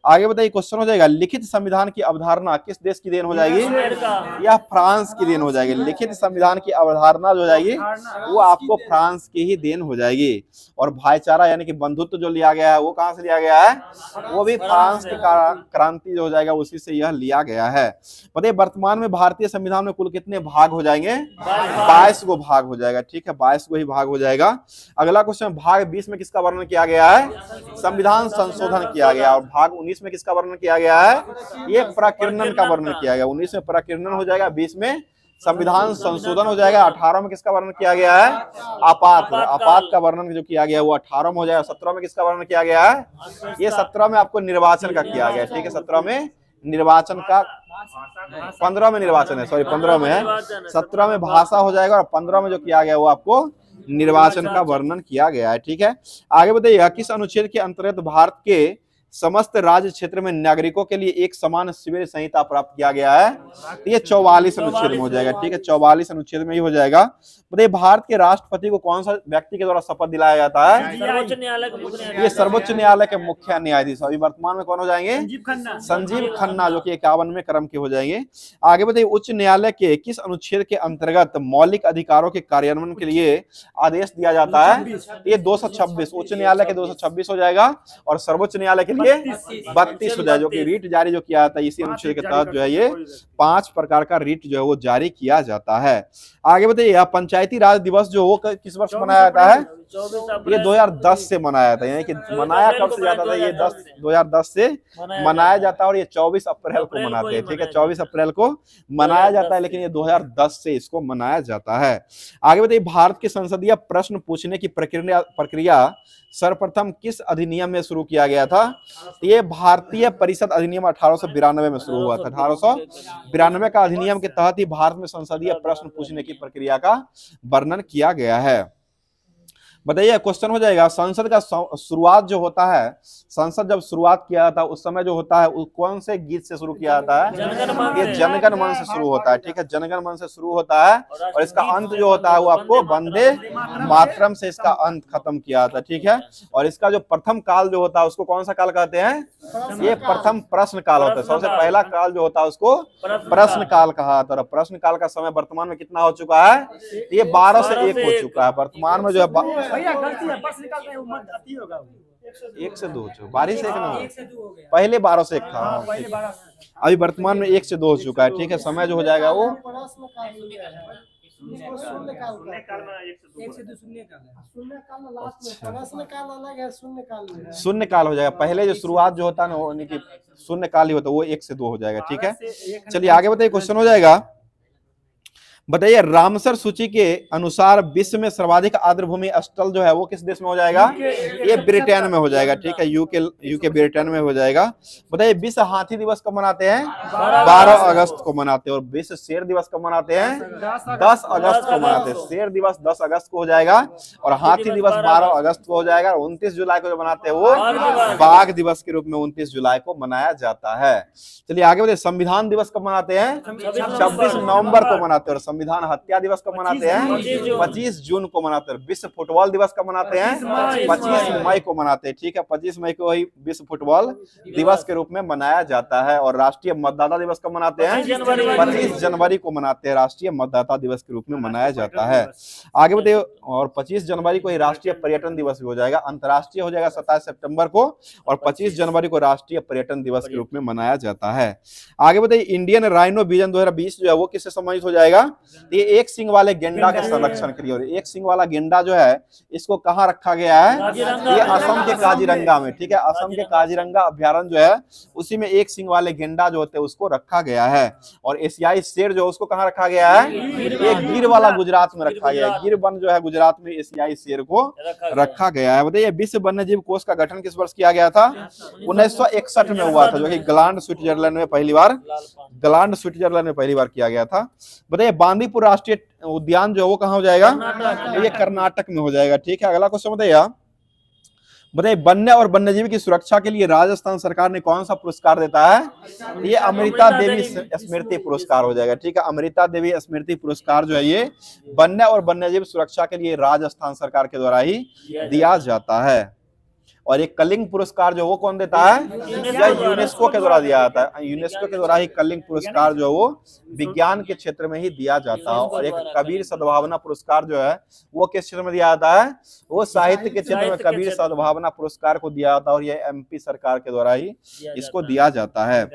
आगे बताइए, क्वेश्चन हो जाएगा लिखित संविधान की अवधारणा किस देश की देन हो जाएगी? या फ्रांस की देन हो जाएगी। लिखित संविधान की अवधारणा जो जाएगी वो आपको फ्रांस की ही देन हो जाएगी। और भाईचारा यानी कि बंधुत्व जो लिया गया है वो कहां से लिया गया है? वो भी फ्रांस की क्रांति जो हो जाएगा उसी से यह लिया गया है। बताइए वर्तमान में भारतीय संविधान में कुल कितने भाग हो जाएंगे? 22 गो भाग हो जाएगा, ठीक है, 22 गो ही भाग हो जाएगा। अगला क्वेश्चन, भाग 20 में किसका वर्णन किया गया है? संविधान संशोधन किया गया। और भाग 19 में किसका वर्णन किया गया है? ये प्रकीर्णन का वर्णन किया गया। 19 में प्रकीर्णन हो जाएगा, 20 में संविधान संशोधन हो जाएगा। 18 में किसका वर्णन किया गया है? आपात का वर्णन जो किया गया वो 18 में हो जाएगा। 17 में किसका वर्णन किया गया है? ये 17 में आपको निर्वाचन का किया गया, ठीक है। 17 में निर्वाचन का, 15 में निर्वाचन है, सॉरी 15 में है। 17 में भाषा हो जाएगा और 15 में जो किया गया वो आपको निर्वाचन का वर्णन किया गया है, ठीक है। आगे बताइएगा किस अनुच्छेद के अंतर्गत भारत के समस्त राज्य क्षेत्र में नागरिकों के लिए एक समान शिविर संहिता प्राप्त किया गया है? तो ये 44 अनुच्छेद में हो जाएगा, ठीक है, 44 अनुच्छेद में ही हो जाएगा। बताइए भारत के राष्ट्रपति को कौन सा व्यक्ति के द्वारा शपथ दिलाया जाता है? सर्वोच्च न्यायालय का मुख्य न्यायाधीश। ये सर्वोच्च न्यायालय के मुख्य न्यायाधीश अभी वर्तमान में कौन हो जाएंगे? संजीव खन्ना, जो कि 51वें क्रम के हो जाएंगे। आगे बताइए उच्च न्यायालय के किस अनुच्छेद के अंतर्गत मौलिक अधिकारों के कार्यान्वयन के लिए आदेश दिया जाता है? ये 226, उच्च न्यायालय के 226 हो जाएगा और सर्वोच्च न्यायालय के लिए 32 हो जाए, जो कि रीट जारी जो किया जाता है इसी अनुच्छेद के तहत जो है ये 5 प्रकार का रीट जो है वो जारी किया जाता है। आगे बताइए पंचायती राज दिवस जो वो किस वर्ष मनाया जाता है? ये 2010 से मनाया जाता है, यानी कि मनाया कब से जाता था? ये 2010 से मनाया जाता है और ये 24 अप्रैल को मनाते हैं, ठीक है, 24 अप्रैल को मनाया जाता है, लेकिन ये 2010 से इसको मनाया जाता है। आगे बताइए भारत के संसदीय प्रश्न पूछने की प्रक्रिया सर्वप्रथम किस अधिनियम में शुरू किया गया था? ये भारतीय परिषद अधिनियम 1892 में शुरू हुआ था। 1892 का अधिनियम के तहत ही भारत में संसदीय प्रश्न पूछने की प्रक्रिया का वर्णन किया गया है। बताइए, क्वेश्चन हो जाएगा, संसद का शुरुआत जो होता है, संसद जब शुरुआत किया था उस समय जो होता है वो कौन से गीत से शुरू किया जाता है? ये जनगण मन से शुरू होता है, ठीक है, जनगण मन से शुरू होता है और इसका अंत जो होता है वो आपको वंदे मातरम से इसका अंत खत्म किया जाता है, ठीक है। और इसका जो प्रथम काल जो होता है उसको कौन सा काल कहते हैं? ये प्रथम प्रश्न काल होता है। सबसे पहला काल जो होता है उसको प्रश्न काल कहा जाता है। प्रश्न काल का समय वर्तमान में कितना हो चुका है? ये 12 से 1 हो चुका है। वर्तमान में जो है 1 से 2 हो, 12 से 1 ना हो, पहले 12 से 1 था, अभी वर्तमान में 1 से 2 हो चुका है, ठीक है। समय जो हो जाएगा वो शून्य काल हो जाएगा। पहले जो शुरुआत जो होता है ना वो शून्य काल ही होता है, वो 1 से 2 हो जाएगा, ठीक है। चलिए आगे बताइए, क्वेश्चन हो जाएगा, बताइए रामसर सूची के अनुसार विश्व में सर्वाधिक आर्द्र भूमि स्थल जो है वो किस देश में हो जाएगा? ये ब्रिटेन में हो जाएगा, ठीक है, यूके ब्रिटेन में हो जाएगा। बताइए विश्व हाथी दिवस कब मनाते हैं? 12 अगस्त को मनाते हैं। और विश्व शेर दिवस कब मनाते हैं? 10 अगस्त को मनाते हैं। शेर दिवस 10 अगस्त को हो जाएगा और हाथी दिवस 12 अगस्त को हो जाएगा। 29 जुलाई को जो मनाते हैं वो बाघ दिवस के रूप में 29 जुलाई को मनाया जाता है। चलिए आगे बताइए, संविधान दिवस कब मनाते हैं? 26 नवंबर को मनाते हैं। और संविधान हत्या दिवस कब मनाते हैं? 25 जून को मनाते हैं। विश्व फुटबॉल दिवस कब मनाते हैं? 25 मई को मनाते हैं, ठीक है। 25 मई को ही विश्व फुटबॉल दिवस के रूप में मनाया जाता है। और राष्ट्रीय मतदाता दिवस कब मनाते हैं? 25 जनवरी को मनाते हैं, राष्ट्रीय मतदाता दिवस के रूप में मनाया जाता है। आगे बताइए, और 25 जनवरी को ही राष्ट्रीय पर्यटन दिवस भी हो जाएगा। अंतर्राष्ट्रीय हो जाएगा 27 सितंबर को और 25 जनवरी को राष्ट्रीय पर्यटन दिवस के रूप में मनाया जाता है। आगे बताइए, इंडियन राइनो विजन 2020 जो है वो किससे संबंधित हो जाएगा? ये एक सिंग वाले गेंडा के संरक्षण के लिए। और एक सिंग वाला गेंडा जो है इसको कहाँ रखा गया है? ये असम के काजीरंगा में, ठीक है। असम के काजीरंगा अभ्यारण्य जो है उसी में एक सिंग वाले गेंडा जो होते हैं उसको रखा गया है। और एशियाई शेर जो उसको कहाँ रखा गया है? ये गिर वाला गुजरात में रखा गया है। गिर वन जो है गुजरात में एशियाई शेर को रखा गया है। बताइए विश्व वन्यजीव कोष का गठन किस वर्ष किया गया था? 1961 में हुआ था, जो कि ग्लांड स्विट्जरलैंड में पहली बार किया गया था। बताइए बांदीपुर राष्ट्रीय उद्यान जो है वो कहाँ हो जाएगा? ये कर्नाटक में हो जाएगा, ठीक है। अगला क्वेश्चन बताइए वन्य और वन्यजीव की सुरक्षा के लिए राजस्थान सरकार ने कौन सा पुरस्कार देता है? ये अमृता देवी स्मृति पुरस्कार हो जाएगा, ठीक है। अमृता देवी स्मृति पुरस्कार जो है ये वन्य और वन्यजीव सुरक्षा के लिए राजस्थान सरकार के द्वारा ही दिया जाता है। और एक कलिंग पुरस्कार जो वो कौन देता है? या यूनेस्को के द्वारा दिया जाता है। यूनेस्को के द्वारा ही कलिंग पुरस्कार जो वो विज्ञान के क्षेत्र में ही दिया जाता है। और एक कबीर सद्भावना पुरस्कार जो है वो किस क्षेत्र में दिया जाता है? वो साहित्य के क्षेत्र में कबीर सद्भावना पुरस्कार को दिया जाता है और ये एमपी सरकार के द्वारा ही इसको दिया जाता है।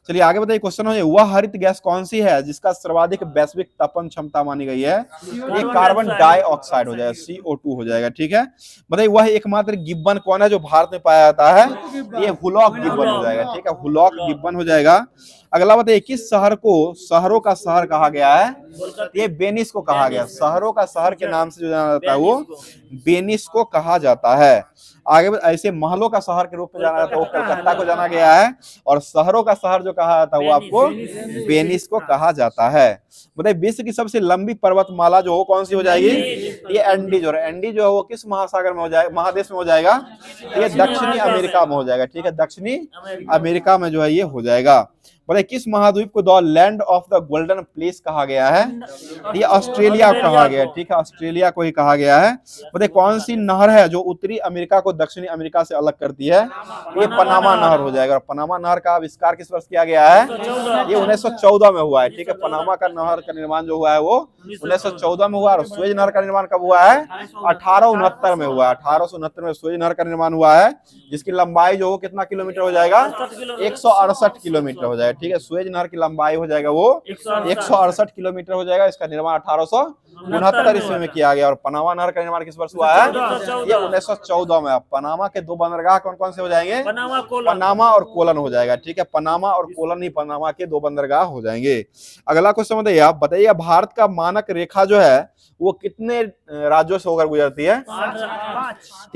चलिए आगे बताइए, क्वेश्चन हो, वह हरित गैस कौन सी है जिसका सर्वाधिक वैश्विक तपन क्षमता मानी गई है? ये कार्बन डाइऑक्साइड हो जाएगा, CO2 हो जाएगा, ठीक है। बताइए वह एकमात्र गिब्बन कौन है जो भारत में पाया जाता है? ये हुलॉक गिब्बन हो जाएगा, ठीक है, हुलॉक गिब्बन हो जाएगा। अगला बताइए किस शहर को शहरों का शहर कहा गया है? ये वेनिस को कहा गया। शहरों का शहर के नाम से जो जाना जाता है वो वेनिस को कहा जाता है। आगे ऐसे महलों का शहर के रूप में जाना जाता है वो कलकत्ता को जाना गया है। और शहरों का शहर जो कहा जाता है वो आपको वेनिस को कहा जाता है। बताइए विश्व की सबसे लंबी पर्वतमाला जो हो कौन सी हो जाएगी? ये एंडीज। और एंडीज जो है वो किस महासागर में हो जाएगा, महादेश में हो जाएगा? ये दक्षिणी अमेरिका में हो जाएगा, ठीक है, दक्षिणी अमेरिका में जो है ये हो जाएगा। बताइए किस महाद्वीप को the land of the golden place कहा गया है? ये ऑस्ट्रेलिया को कहा गया है, ठीक है, ऑस्ट्रेलिया को ही कहा गया है। बताइए कौन सी नहर है जो उत्तरी अमेरिका को दक्षिणी अमेरिका से अलग करती है? ये पनामा नहर हो जाएगा। पनामा नहर का आविष्कार किस वर्ष किया गया है? ये 1914 में हुआ है, ठीक है। पनामा का नहर का निर्माण जो हुआ है वो 1914 में हुआ। और सुएज नहर का निर्माण कब हुआ है? 1869 में हुआ है। 1869 में सुएज नहर का निर्माण हुआ है, जिसकी लंबाई जो कितना किलोमीटर हो जाएगा? 168 किलोमीटर हो जाएगा, ठीक है। सुएज नहर की लंबाई हो जाएगा वो 168 किलोमीटर हो जाएगा। इसका निर्माण 1869 ईस्वी में किया गया। और पनामा नहर का निर्माण किस वर्ष हुआ है? ये 1914 में। पनामा के 2 बंदरगाह कौन कौन से हो जाएंगे? पनामा और कोलन हो जाएगा, ठीक है। पनामा और कोलन ही पनामा के 2 बंदरगाह हो जाएंगे। अगला क्वेश्चन बताइए भारत का मानक रेखा जो है वो कितने राज्यों से होकर गुजरती है?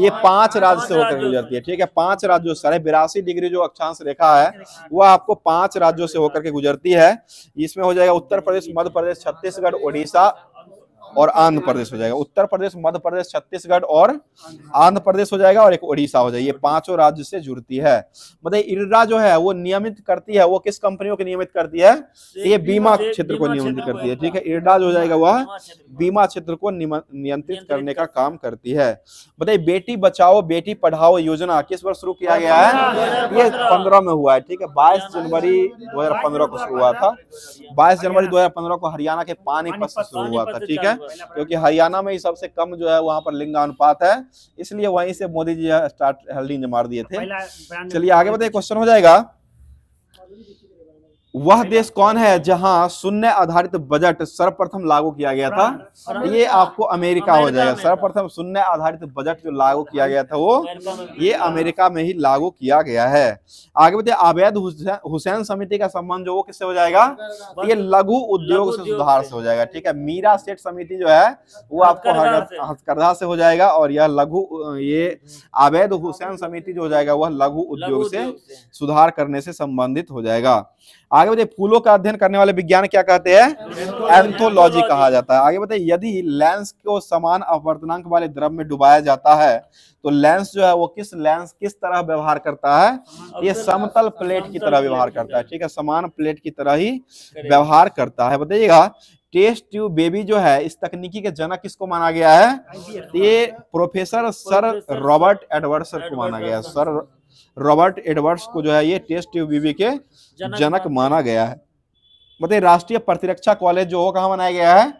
ये 5 राज्य से होकर गुजरती है, ठीक है। 5 राज्यों से 82.5 डिग्री जो अक्षांश रेखा है वो आपको 5 राज्यों से होकर के गुजरती है। इसमें हो जाएगा उत्तर प्रदेश, मध्य प्रदेश, छत्तीसगढ़, ओडिशा और आंध्र प्रदेश हो जाएगा। उत्तर प्रदेश, मध्य प्रदेश, छत्तीसगढ़ और आंध्र प्रदेश हो जाएगा, और एक ओडिशा हो जाएगी। ये पांचों राज्य से जुड़ती है। बताइए इरडा जो है वो नियमित करती है, वो किस कंपनियों को नियमित करती है? ये बीमा क्षेत्र को नियमित करती है। ठीक है, इरडा जो हो जाएगा वह बीमा क्षेत्र को नियंत्रित करने का काम करती है। बताइए बेटी बचाओ बेटी पढ़ाओ योजना किस वर्ष शुरू किया गया है? ये 15 में हुआ है। ठीक है, 22 जनवरी 2015 को शुरू हुआ था। 22 जनवरी 2015 को हरियाणा के पानीपत से शुरू हुआ था। ठीक है, क्योंकि हरियाणा में ही सबसे कम जो है वहां पर लिंगानुपात है, इसलिए वहीं से मोदी जी स्टार्ट हेल्डिंग मार दिए थे। चलिए आगे बताइए, क्वेश्चन हो जाएगा, वह देश कौन है जहां शून्य आधारित बजट सर्वप्रथम लागू किया गया था? ये आपको अमेरिका हो जाएगा। सर्वप्रथम शून्य आधारित बजट जो लागू किया गया था वो ये अमेरिका में ही लागू किया गया है। आगे बताइए, आबेद हुसैन समिति का संबंध जो वो किससे हो जाएगा? ये लघु उद्योग से सुधार से हो जाएगा। ठीक है, मीरा सेठ समिति जो है वो आपको हथकरघा से हो जाएगा, और यह ये आबेद हुसैन समिति जो हो जाएगा वह लघु उद्योग से सुधार करने से संबंधित हो जाएगा। आगे बताइए, फूलों का अध्ययन करने वाले विज्ञान क्या कहते हैं? एंथोलॉजी कहा जाता है। आगे बताइए, यदि लेंस को समान अपवर्तनांक वाले द्रव में डुबाया जाता है तो लेंस जो है वो किस तरह व्यवहार करता है? ये समतल प्लेट की तरह व्यवहार करता है। ठीक है, समान प्लेट की तरह ही व्यवहार करता है। बताइएगा, टेस्ट ट्यूब बेबी जो है इस तकनीकी के जनक किसको माना गया है? ये प्रोफेसर सर रॉबर्ट एडवर्ड्स को माना गया है। सर रॉबर्ट एडवर्ड्स को जो है ये टेस्ट ट्यूब बेबी के जनक माना गया है। बताइए, राष्ट्रीय प्रतिरक्षा कॉलेज जो हो कहाँ बनाया गया है?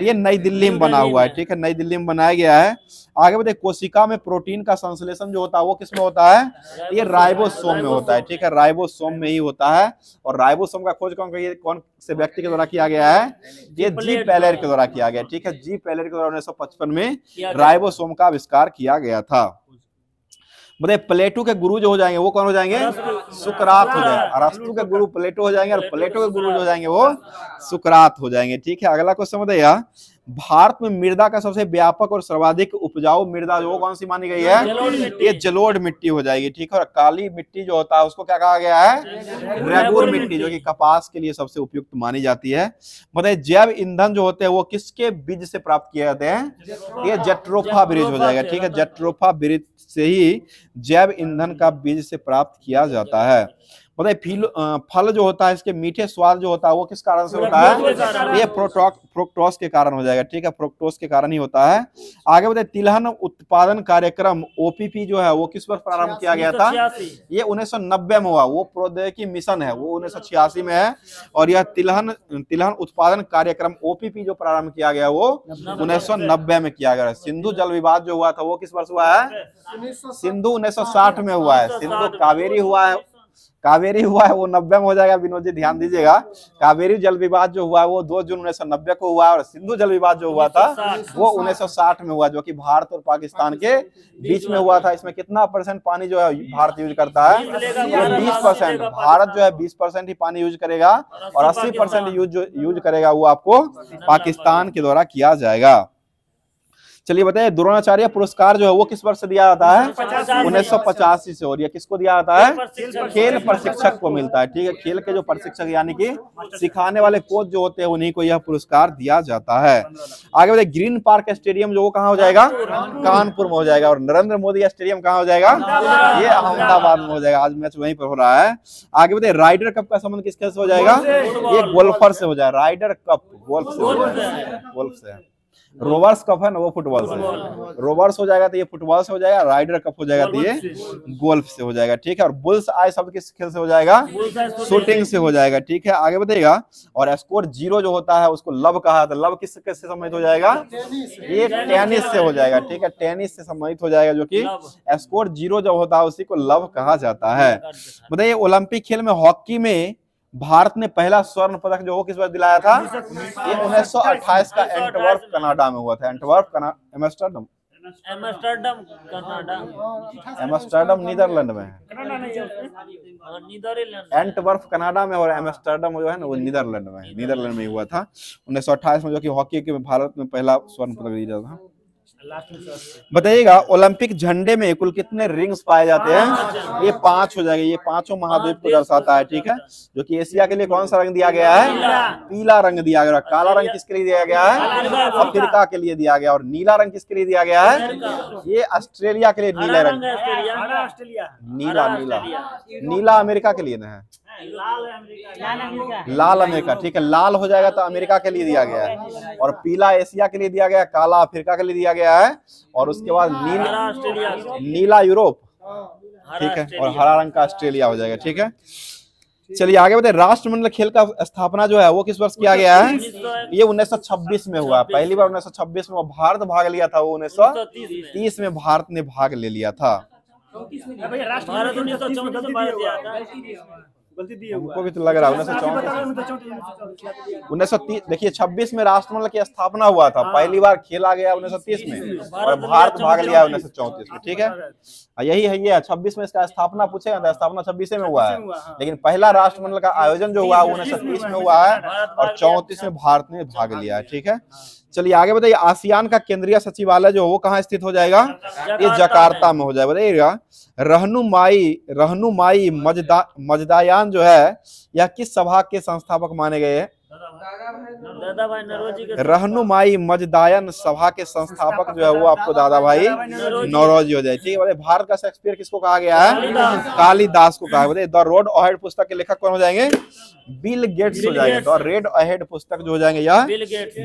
ये नई दिल्ली में बना हुआ है। ठीक है, नई दिल्ली में बनाया गया है। आगे बताइए, कोशिका में प्रोटीन का संश्लेषण जो होता है वो किसमें होता है? ये राइबोसोम में होता है। ठीक है, राइबोसोम में ही होता है। और राइबोसोम का खोज कौन से व्यक्ति के द्वारा किया गया है? ये जी पैलेर के द्वारा किया गया। ठीक है, जी पैलेर के द्वारा 1955 में राइबोसोम का आविष्कार किया गया था। बताइए, प्लेटो के गुरु जो हो जाएंगे वो कौन हो जाएंगे? सुकरात हो जाएंगे। अरस्तु के गुरु प्लेटो हो जाएंगे, और प्लेटो के गुरु जो हो जाएंगे वो सुकरात हो जाएंगे। ठीक है, अगला क्वेश्चन बताइए, भारत में मृदा का सबसे व्यापक और सर्वाधिक उपजाऊ मृदा जो कौन सी मानी गई है? ये जलोढ़ मिट्टी हो जाएगी। ठीक है, और काली मिट्टी जो होता है उसको क्या कहा गया है? रेगुर मिट्टी, जो कि कपास के लिए सबसे उपयुक्त मानी जाती है। बताइए, जैव ईंधन जो होते हैं वो किसके बीज से प्राप्त किए जाते हैं? ये जट्रोफा बीज हो जाएगा। ठीक है, जट्रोफा बीज से ही जैव ईंधन का बीज से प्राप्त किया जाता है। बताइए, फल जो होता है इसके मीठे स्वाद जो होता है वो किस कारण से होता है? ये फ्रुक्टोज के कारण हो जाएगा। ठीक है, फ्रुक्टोज के कारण ही होता है। आगे बताइए, तिलहन उत्पादन कार्यक्रम ओपीपी जो है वो किस वर्ष प्रारंभ किया गया था? ये 1990 में हुआ। वो प्रौद्योगिकी मिशन है वो 1986 में है, और यह तिलहन उत्पादन कार्यक्रम ओपीपी जो प्रारंभ किया गया वो 1990 में किया गया। सिंधु जल विवाद जो हुआ था वो किस वर्ष हुआ है? सिंधु 1960 में हुआ है। सिंधु कावेरी हुआ है वो 90 में हो जाएगा। विनोद जी ध्यान दीजिएगा, कावेरी जल विवाद जो हुआ है वो 2 जून 1990 को हुआ, और सिंधु जल विवाद जो हुआ था वो 1960 में हुआ, जो कि भारत और पाकिस्तान के बीच में हुआ था। इसमें कितना % पानी जो है भारत यूज करता है? ये 20%। भारत जो है 20% ही पानी यूज करेगा, और 80% यूज करेगा वो आपको पाकिस्तान के द्वारा किया जाएगा। चलिए बताइए, द्रोणाचार्य पुरस्कार जो है वो किस वर्ष से दिया जाता है? 1985 से। और ये किसको दिया जाता है? खेल प्रशिक्षक को मिलता है। ठीक है, खेल के जो प्रशिक्षक यानी कि सिखाने वाले कोच जो होते हैं उन्हीं को यह पुरस्कार दिया जाता है। आगे बताइए, ग्रीन पार्क स्टेडियम जो वो कहाँ हो जाएगा? कानपुर में हो जाएगा। और नरेंद्र मोदी स्टेडियम कहाँ हो जाएगा? ये अहमदाबाद में हो जाएगा। आज मैच वहीं पर हो रहा है। आगे बताइए, राइडर कप का संबंध किसके से हो जाएगा? ये गोल्फर से हो जाएगा। राइडर कप गोल्फ से है। रोवर्स कप है ना वो फुटबॉल से, रोवर्स हो जाएगा तो ये फुटबॉल से हो जाएगा। राइडर कप हो जाएगा तो ये गोल्फ से हो जाएगा। ठीक है, और बुल्स आई शब्द किस खेल से हो जाएगा? शूटिंग से हो जाएगा। ठीक है, आगे बताइएगा, और स्कोर 0 जो होता है उसको लब कहा जाता है। लब किससे संबंधित हो जाएगा? ये टेनिस से हो जाएगा। ठीक है, टेनिस से संबंधित हो जाएगा, जो कि स्कोर 0 जो होता है उसी को लब कहा जाता है। बताइए, ओलंपिक खेल में हॉकी में भारत ने पहला स्वर्ण पदक जो वो किस बार दिलाया था? ये 1928 का एंटवर्प कनाडा में हुआ था। एम्स्टर्डम नीदरलैंड में है। एंटवर्प कनाडा में, और एम्स्टर्डम जो है ना वो नीदरलैंड में है। नीदरलैंड में हुआ था 1928 में, जो कि हॉकी के भारत में पहला स्वर्ण पदक दिया था। बताइएगा ओलंपिक झंडे में कुल कितने रिंग्स पाए जाते हैं? ये 5 हो जाएगा। ये पांचों महाद्वीप को दर्शाता है, ठीक है। जो कि एशिया के लिए कौन सा रंग दिया गया है? पीला रंग दिया गया। काला रंग किसके लिए दिया गया है? अफ्रीका के लिए दिया गया। और नीला रंग किसके लिए दिया गया है? ये ऑस्ट्रेलिया के लिए नीला रंग। नीला नीला नीला अमेरिका के लिए ना है, लाल अमेरिका, ठीक है। लाल हो जाएगा तो अमेरिका के लिए दिया गया है, और पीला एशिया के लिए दिया गया, काला अफ्रीका के लिए दिया गया है, और उसके बाद नीला यूरोप, ठीक है, और हरा रंग का ऑस्ट्रेलिया हो जाएगा, ठीक है। चलिए आगे बताइए, राष्ट्रमंडल खेल का स्थापना जो है वो किस वर्ष किया गया है? ये 1926 में हुआ। पहली बार 1926 में भारत भाग लिया था। वो 1930 में भारत ने भाग ले लिया था। हमको भी तो लग रहा है 1930। देखिए 26 में राष्ट्रमंडल की स्थापना हुआ था, पहली बार खेला गया 1930 में, और भारत भाग लिया 1934 में, ठीक है। यही है, ये 26 में इसका स्थापना पूछेगा तो स्थापना 26 में हुआ है, लेकिन पहला राष्ट्रमंडल का आयोजन जो हुआ 1930 में हुआ है, और 34 में भारत ने भाग लिया है, ठीक है। चलिए आगे बताइए, आसियान का केंद्रीय सचिवालय जो वो कहाँ स्थित हो जाएगा? ये जकार्ता में हो जाएगा। बताइएगा, रहनुमाई मजदायान जो है यह किस सभा के संस्थापक माने गए हैं? दादा भाई नौरोजी के रहनुमाई मजदायन सभा के संस्थापक जो है वो आपको दादा भाई नौरोजी हो जाए, ठीक है। भारत का शेक्सपियर किसको कहा गया है? कालिदास को कहा है। द रोड अहेड पुस्तक के लेखक कौन हो जाएंगे? बिल गेट्स हो जाएंगे। द रेड अहेड पुस्तक जो हो जाएंगे यह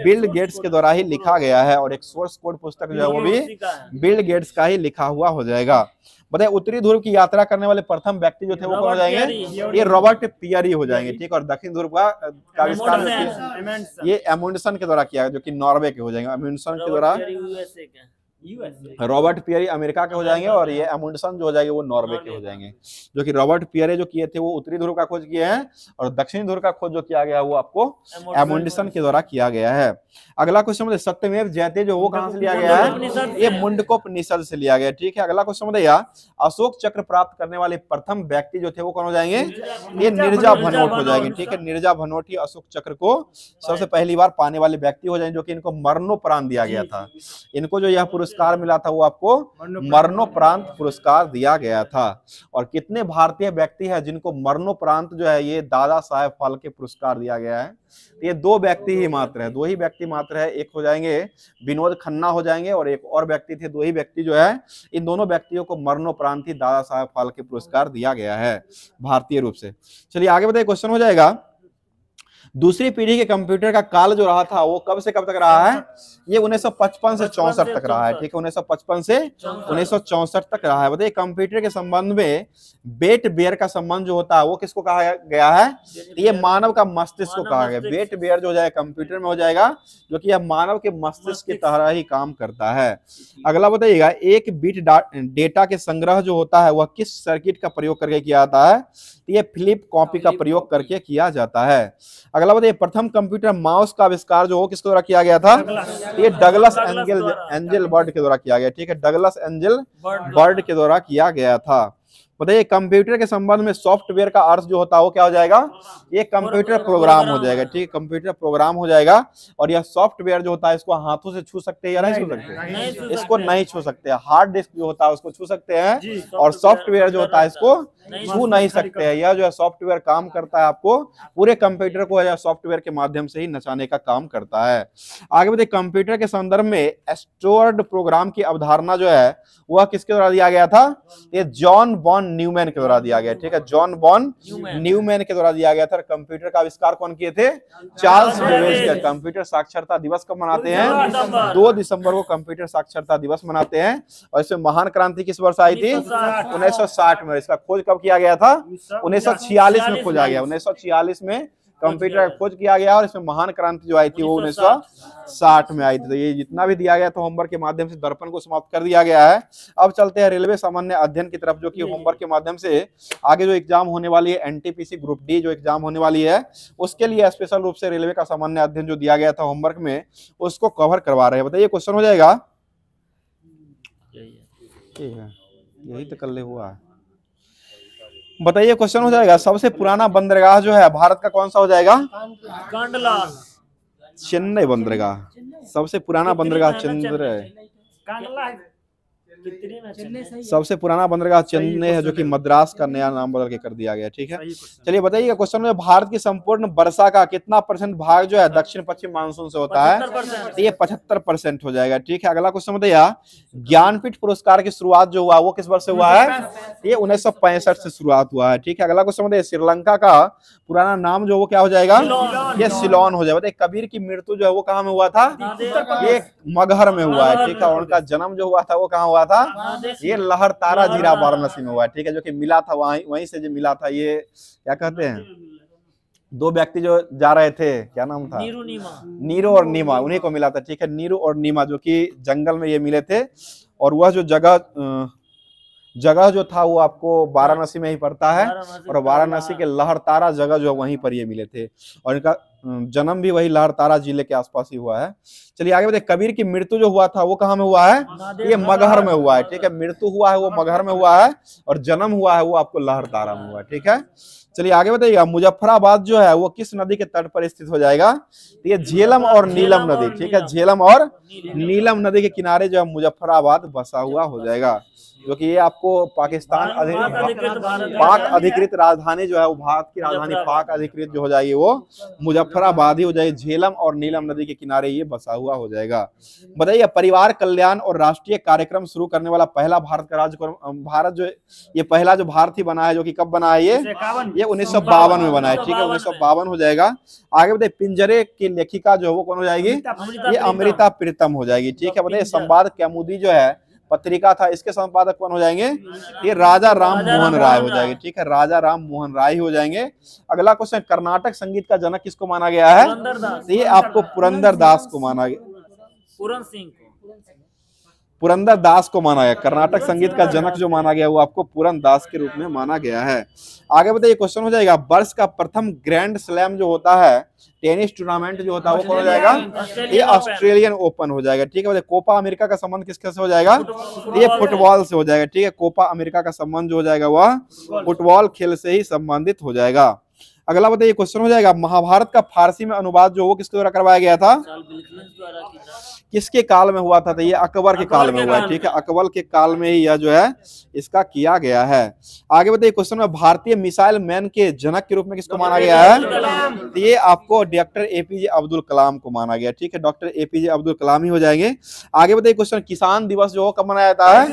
बिल गेट्स के द्वारा ही लिखा गया है, और एक सोर्स कोड पुस्तक जो है वो भी बिल गेट्स का ही लिखा हुआ हो जाएगा। बताइए, उत्तरी ध्रुव की यात्रा करने वाले प्रथम व्यक्ति जो थे वो कौन हो जाएंगे? ये रॉबर्ट पियरी हो जाएंगे, ठीक। और दक्षिण ध्रुव का आविष्कार ये एमुंडसन के द्वारा किया, जो कि नॉर्वे के हो जाएंगे। एमुंडसन के द्वारा रॉबर्ट पियरी अमेरिका के हो जाएंगे, और ये एमुंडसन जो हो जाएंगे वो नॉर्वे के हो जाएंगे। जो कि रॉबर्ट पियरे जो किए थे वो उत्तरी ध्रुव का खोज किए हैं, और दक्षिणी ध्रुव का खोज जो किया गया वो आपको एमुंडसन के द्वारा किया गया है। अगला क्वेश्चन बताइए, सत्यमेव जयते जो वो कहां से लिया गया है? ये मुंडकोपनिषद से लिया गया, ठीक है। अगला क्वेश्चन बताइए, अशोक चक्र प्राप्त करने वाले प्रथम व्यक्ति जो थे वो कौन हो जाएंगे? ये नीरजा भनोट हो जाएंगे, ठीक है। नीरजा भनोट ही अशोक चक्र को सबसे पहली बार पाने वाले व्यक्ति हो जाएंगे, जो कि इनको मरणोपरांत दिया गया था। इनको जो यह पुरस्कार मिला था वो आपको मरणोपरांत पुरस्कार दिया गया था। और कितने भारतीय व्यक्ति हैं जिनको मरणोपरांत जो है ये दादा साहेब फाल्के पुरस्कार दिया गया है? ये 2 व्यक्ति ही मात्र है, 2 ही व्यक्ति मात्र है। एक हो जाएंगे विनोद खन्ना हो जाएंगे, और एक और व्यक्ति थे। 2 ही व्यक्ति जो है, इन दोनों व्यक्तियों को मरणोपरांत ही दादा साहेब फाल्के पुरस्कार दिया गया है भारतीय रूप से। चलिए आगे बताइए, क्वेश्चन हो जाएगा, दूसरी पीढ़ी के कंप्यूटर का काल जो रहा था वो कब से कब तक रहा है? ये 1955 से 64 तक रहा है, ठीक है। 1955 से 1964 तक रहा है। बताइए, कंप्यूटर के संबंध में बेट बेयर का संबंध जो होता है वो किसको कहा गया है? ये मानव का मस्तिष्क को कहा गया। बेट बेयर जो हो जाएगा कंप्यूटर में हो जाएगा, जो कि यह मानव के मस्तिष्क की तरह ही काम करता है। अगला बताइएगा, एक बिट डेटा के संग्रह जो होता है वह किस सर्किट का प्रयोग करके किया जाता है? ये फ्लिप कॉपी का प्रयोग करके किया जाता है। अगला बताइए, प्रथम कंप्यूटर माउस का आविष्कार जो हो किसके द्वारा किया गया था? ये डगलस एंजल बर्ड के द्वारा किया गया, ठीक है। डगलस एंजल बर्ड के द्वारा किया गया था। बताइए, कंप्यूटर के संबंध में सॉफ्टवेयर का अर्थ जो होता है वो क्या हो जाएगा? ये कंप्यूटर प्रोग्राम हो जाएगा, ठीक है। कंप्यूटर प्रोग्राम हो जाएगा, और यह सॉफ्टवेयर जो होता है इसको हाथों से छू सकते हैं या नहीं छू सकते? इसको नहीं छू सकते। हार्ड डिस्क जो होता है उसको छू सकते हैं, और सॉफ्टवेयर जो होता है इसको छू नहीं सकते हैं। यह जो है सॉफ्टवेयर काम करता है, आपको पूरे कंप्यूटर को सॉफ्टवेयर के माध्यम से ही नचाने का काम करता है। आगे बताइए, कंप्यूटर के संदर्भ में स्टोर्ड प्रोग्राम की अवधारणा जो है वह किसके द्वारा दिया गया था? ये जॉन बॉन न्यूमैन के द्वारा दिया गया, ठीक है। जॉन बॉन न्यूमैन के द्वारा दिया गया था। कंप्यूटर का आविष्कार कौन किए थे? चार्ल्स बेबेज के। कंप्यूटर साक्षरता दिवस कब मनाते हैं? 2 दिसंबर को कंप्यूटर साक्षरता दिवस मनाते हैं। और इसमें महान क्रांति किस वर्ष आई थी? 1960 में। इसका खोज कब किया गया था? 1946 में खोजा गया। 1946 में कंप्यूटर का खोज किया गया, और इसमें महान क्रांति जो आई थी वो 1960 में आई थी। तो ये जितना भी दिया गया था होमवर्क के माध्यम से दर्पण को समाप्त कर दिया गया है। अब चलते हैं रेलवे सामान्य अध्ययन की तरफ, जो कि होमवर्क के माध्यम से आगे जो एग्जाम होने वाली है एनटीपीसी ग्रुप डी जो एग्जाम होने वाली है उसके लिए स्पेशल रूप से रेलवे का सामान्य अध्ययन जो दिया गया था होमवर्क में उसको कवर करवा रहे हैं। बताइए, क्वेश्चन हो जाएगा, यही तो कल हुआ है। बताइए, क्वेश्चन हो जाएगा, सबसे पुराना बंदरगाह जो है भारत का कौन सा हो जाएगा? कांडला चेन्नई बंदरगाह। सबसे पुराना बंदरगाह चेन्नई। कांगला है कितनी में चेन्नई सबसे पुराना बंदरगाह चेन्नई है, जो कि मद्रास का नया नाम बदल के कर दिया गया। ठीक है, चलिए बताइए क्वेश्चन में, भारत की संपूर्ण वर्षा का कितना % भाग जो है दक्षिण पश्चिम मानसून से होता है? तो ये 75% हो जाएगा। ठीक है, अगला क्वेश्चन बताइए, ज्ञानपीठ पुरस्कार की शुरुआत जो हुआ वो किस वर्ष से हुआ है? ये 1965 से शुरुआत हुआ है। ठीक है, अगला क्वेश्चन बताइए, श्रीलंका का पुराना नाम जो वो क्या हो जाएगा? ये सिलोन हो जाएगा। बताइए कबीर की मृत्यु जो है वो कहाँ में हुआ था? ये मगहर में हुआ है। ठीक है, और उनका जन्म जो हुआ था वो कहाँ हुआ था? ये लहरतारा जीरा वाराणसी में हुआ है। ठीक है, जो कि मिला था वहीं से जो मिला था, ये क्या कहते हैं, दो व्यक्ति जो जा रहे थे, क्या नाम था? नीरू और नीमा, उन्हीं को मिला था। ठीक है, नीरू और नीमा जो कि जंगल में ये मिले थे, और वह जो जगह जो था वो आपको वाराणसी में ही पड़ता है, और वाराणसी के लहरतारा जगह जो है वहीं पर ये मिले थे, और इनका जन्म भी वही लहरतारा जिले के आसपास ही हुआ है। चलिए आगे बताइए, कबीर की मृत्यु जो हुआ था वो कहाँ में हुआ है? ये मगहर में हुआ है। ठीक है, मृत्यु हुआ है वो मगहर में हुआ है, और जन्म हुआ है वो आपको लहरतारा में हुआ है। ठीक है, चलिए आगे बताइएगा, मुजफ्फराबाद जो है वो किस नदी के तट पर स्थित हो जाएगा? तो ये झेलम और नीलम नदी। ठीक है, झेलम और नीलम नदी के किनारे जो है मुजफ्फराबाद बसा हुआ हो जाएगा, जो कि ये आपको पाकिस्तान पाक अधिकृत राजधानी जो है वो भारत की राजधानी पाक अधिकृत जो हो जाएगी वो मुजफ्फराबाद ही हो जाएगी। झेलम और नीलम नदी के किनारे ये बसा हुआ हो जाएगा। बताइए, परिवार कल्याण और राष्ट्रीय कार्यक्रम शुरू करने वाला पहला भारत का राज्य, भारत जो ये पहला जो भारत ही बना है, जो कि कब बना है? ये 1952 में बना है। ठीक है, 1952 हो जाएगा। आगे बताइए, पिंजरे की लेखिका जो है वो कौन हो जाएगी? ये अमृता प्रीतम हो जाएगी। ठीक है, बताइए, संवाद कौमुदी जो है पत्रिका था, इसके संपादक कौन हो जाएंगे? ये राजा राम मोहन राय हो जाएंगे। ठीक है, राजा राम मोहन राय हो जाएंगे। अगला क्वेश्चन, कर्नाटक संगीत का जनक किसको माना गया है? तो ये आपको पुरंदर दास को माना गया, पुरंदर दास को माना गया। कर्नाटक संगीत का जनक जो माना गया वो आपको पुरंदर दास के रूप में माना गया है। आगे बताइए, क्वेश्चन हो जाएगा, वर्ष का प्रथम ग्रैंड स्लैम जो होता है, टेनिस टूर्नामेंट जो होता है वो कौन हो जाएगा? ये ऑस्ट्रेलियन ओपन हो जाएगा। ठीक है, कोपा अमेरिका का संबंध किसके से हो जाएगा? ये फुटबॉल से हो जाएगा। ठीक है, कोपा अमेरिका का संबंध जो हो जाएगा वह फुटबॉल खेल से ही संबंधित हो जाएगा। अगला बताइए, क्वेश्चन हो जाएगा, महाभारत का फारसी में अनुवाद जो वो किसके द्वारा करवाया गया था? किसके काल में हुआ था? तो ये अकबर के काल में हुआ है। ठीक है, अकबर के काल में ही यह जो है इसका किया गया है। आगे बताइए, क्वेश्चन में भारतीय मिसाइल मैन के जनक के रूप में किसको माना गया है? तो ये आपको डॉक्टर एपीजे अब्दुल कलाम को माना गया। ठीक है, डॉक्टर एपीजे अब्दुल कलाम ही हो जाएंगे। आगे बताइए, क्वेश्चन, किसान दिवस जो कब मनाया जाता है?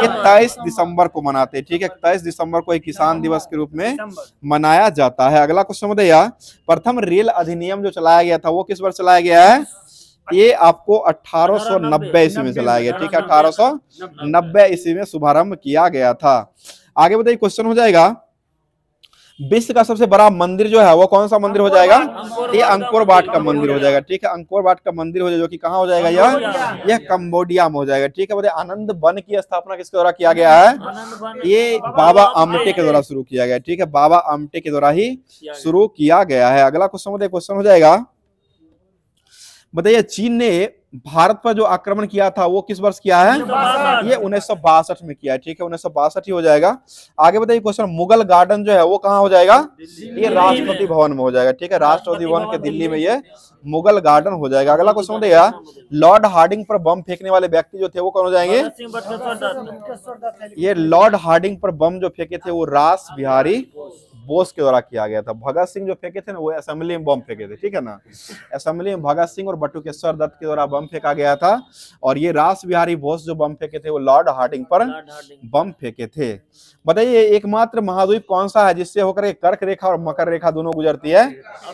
ये 23 दिसंबर को मनाते हैं। ठीक है, 23 दिसंबर को एक किसान दिवस के रूप में मनाया जाता है। अगला क्वेश्चन बताइए, प्रथम रेल अधिनियम जो चलाया गया था वो किस वर्ष चलाया गया है? ये आपको 1890 ईस्वी में चलाया गया। ठीक है, 1890 ईस्वी में शुभारंभ किया गया था। आगे बताइए, क्वेश्चन हो जाएगा, विश्व का सबसे बड़ा मंदिर जो है वो कौन सा मंदिर हो जाएगा? ये अंकोर वाट का मंदिर हो जाएगा। ठीक है, अंकोर वाट का मंदिर हो जाएगा, जो कि कहाँ हो जाएगा? यह कंबोडिया में हो जाएगा। ठीक है, बताइए, आनंद वन की स्थापना किसके द्वारा किया गया है? ये बाबा आमटे के द्वारा शुरू किया गया। ठीक है, बाबा आमटे के द्वारा ही शुरू किया गया है। अगला क्वेश्चन बताइए, क्वेश्चन हो जाएगा, बताइए, चीन ने भारत पर जो आक्रमण किया था वो किस वर्ष किया है? ये 1962 में किया है। ठीक है, 1962 ही हो जाएगा। आगे बताइए, क्वेश्चन, मुगल गार्डन जो है वो कहाँ हो जाएगा? ये राष्ट्रपति भवन में हो जाएगा। ठीक है, राष्ट्रपति भवन के दिल्ली में ये मुगल गार्डन हो जाएगा। अगला क्वेश्चन बताइए, लॉर्ड हार्डिंग पर बम फेंकने वाले व्यक्ति जो थे वो कौन हो जाएंगे? ये लॉर्ड हार्डिंग पर बम जो फेंके थे वो रास बिहारी बोस के द्वारा किया गया था। भगत सिंह जो फेंके थे ना वो असेंबली में बम फेंके थे। ठीक है ना, असेंबली में भगत सिंह और बटुकेश्वर दत्त के द्वारा बम फेंका गया था, और ये रास बिहारी बोस जो बम फेंके थे वो लॉर्ड हार्डिंग पर बम फेंके थे। बताइए, एकमात्र महाद्वीप कौन सा है जिससे होकर कर्क रेखा और मकर रेखा दोनों गुजरती है?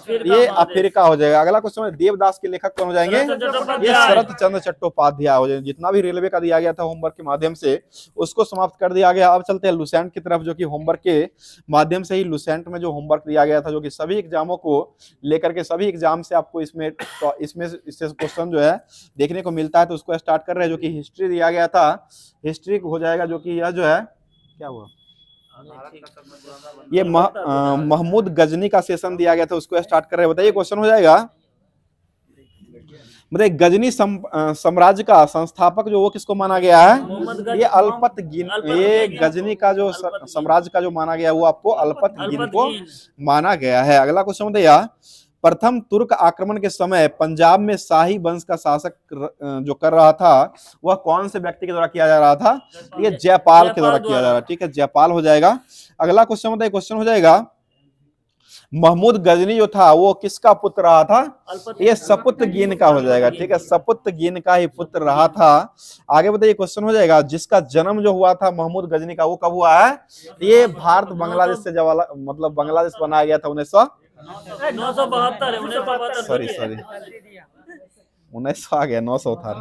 ये अफ्रीका हो जाएगा। अगला क्वेश्चन, देवदास के लेखक कौन हो जाएंगे? ये शरत चंद्र चट्टोपाध्याय हो जाएंगे। जितना भी रेलवे का दिया गया था होमवर्क के माध्यम से उसको समाप्त कर दिया गया। अब चलते हैं लुसेंट की तरफ, जो कि होमवर्क के माध्यम से ही लुसेंट में जो होमवर्क दिया गया था, जो कि सभी एग्जामों को लेकर के सभी एग्जाम से आपको इसमें इससे क्वेश्चन जो है देखने को मिलता है। तो उसको स्टार्ट कर रहे हैं, जो कि हिस्ट्री दिया गया था, हिस्ट्री हो जाएगा, जो कि यह जो है क्या हुआ, ये महमूद गजनी का सेशन दिया गया था, उसको स्टार्ट कर रहे हैं। बताइए, क्वेश्चन हो जाएगा, बताइए, गजनी साम्राज्य का संस्थापक जो वो किसको माना गया है? ये अल्पत गिन, ये गजनी का जो साम्राज्य का जो माना गया वो आपको अल्पत गिन को माना गया है। अगला क्वेश्चन बताइए, प्रथम तुर्क आक्रमण के समय पंजाब में शाही वंश का शासक जो कर रहा था वह कौन से व्यक्ति के द्वारा किया जा रहा था? ये जयपाल के द्वारा किया जा रहा है। ठीक है, जयपाल हो जाएगा। अगला क्वेश्चन बताइए, क्वेश्चन हो जाएगा महमूद गजनी जो था वो किसका पुत्र रहा था? ये सपुतगीन का हो जाएगा। ठीक है, सपुतगीन का ही पुत्र रहा था। आगे बताइए, क्वेश्चन हो जाएगा जिसका जन्म जो हुआ था महमूद गजनी का वो कब हुआ है? ये भारत बांग्लादेश से जब मतलब बांग्लादेश बनाया गया था 1900 आ गया 900 था।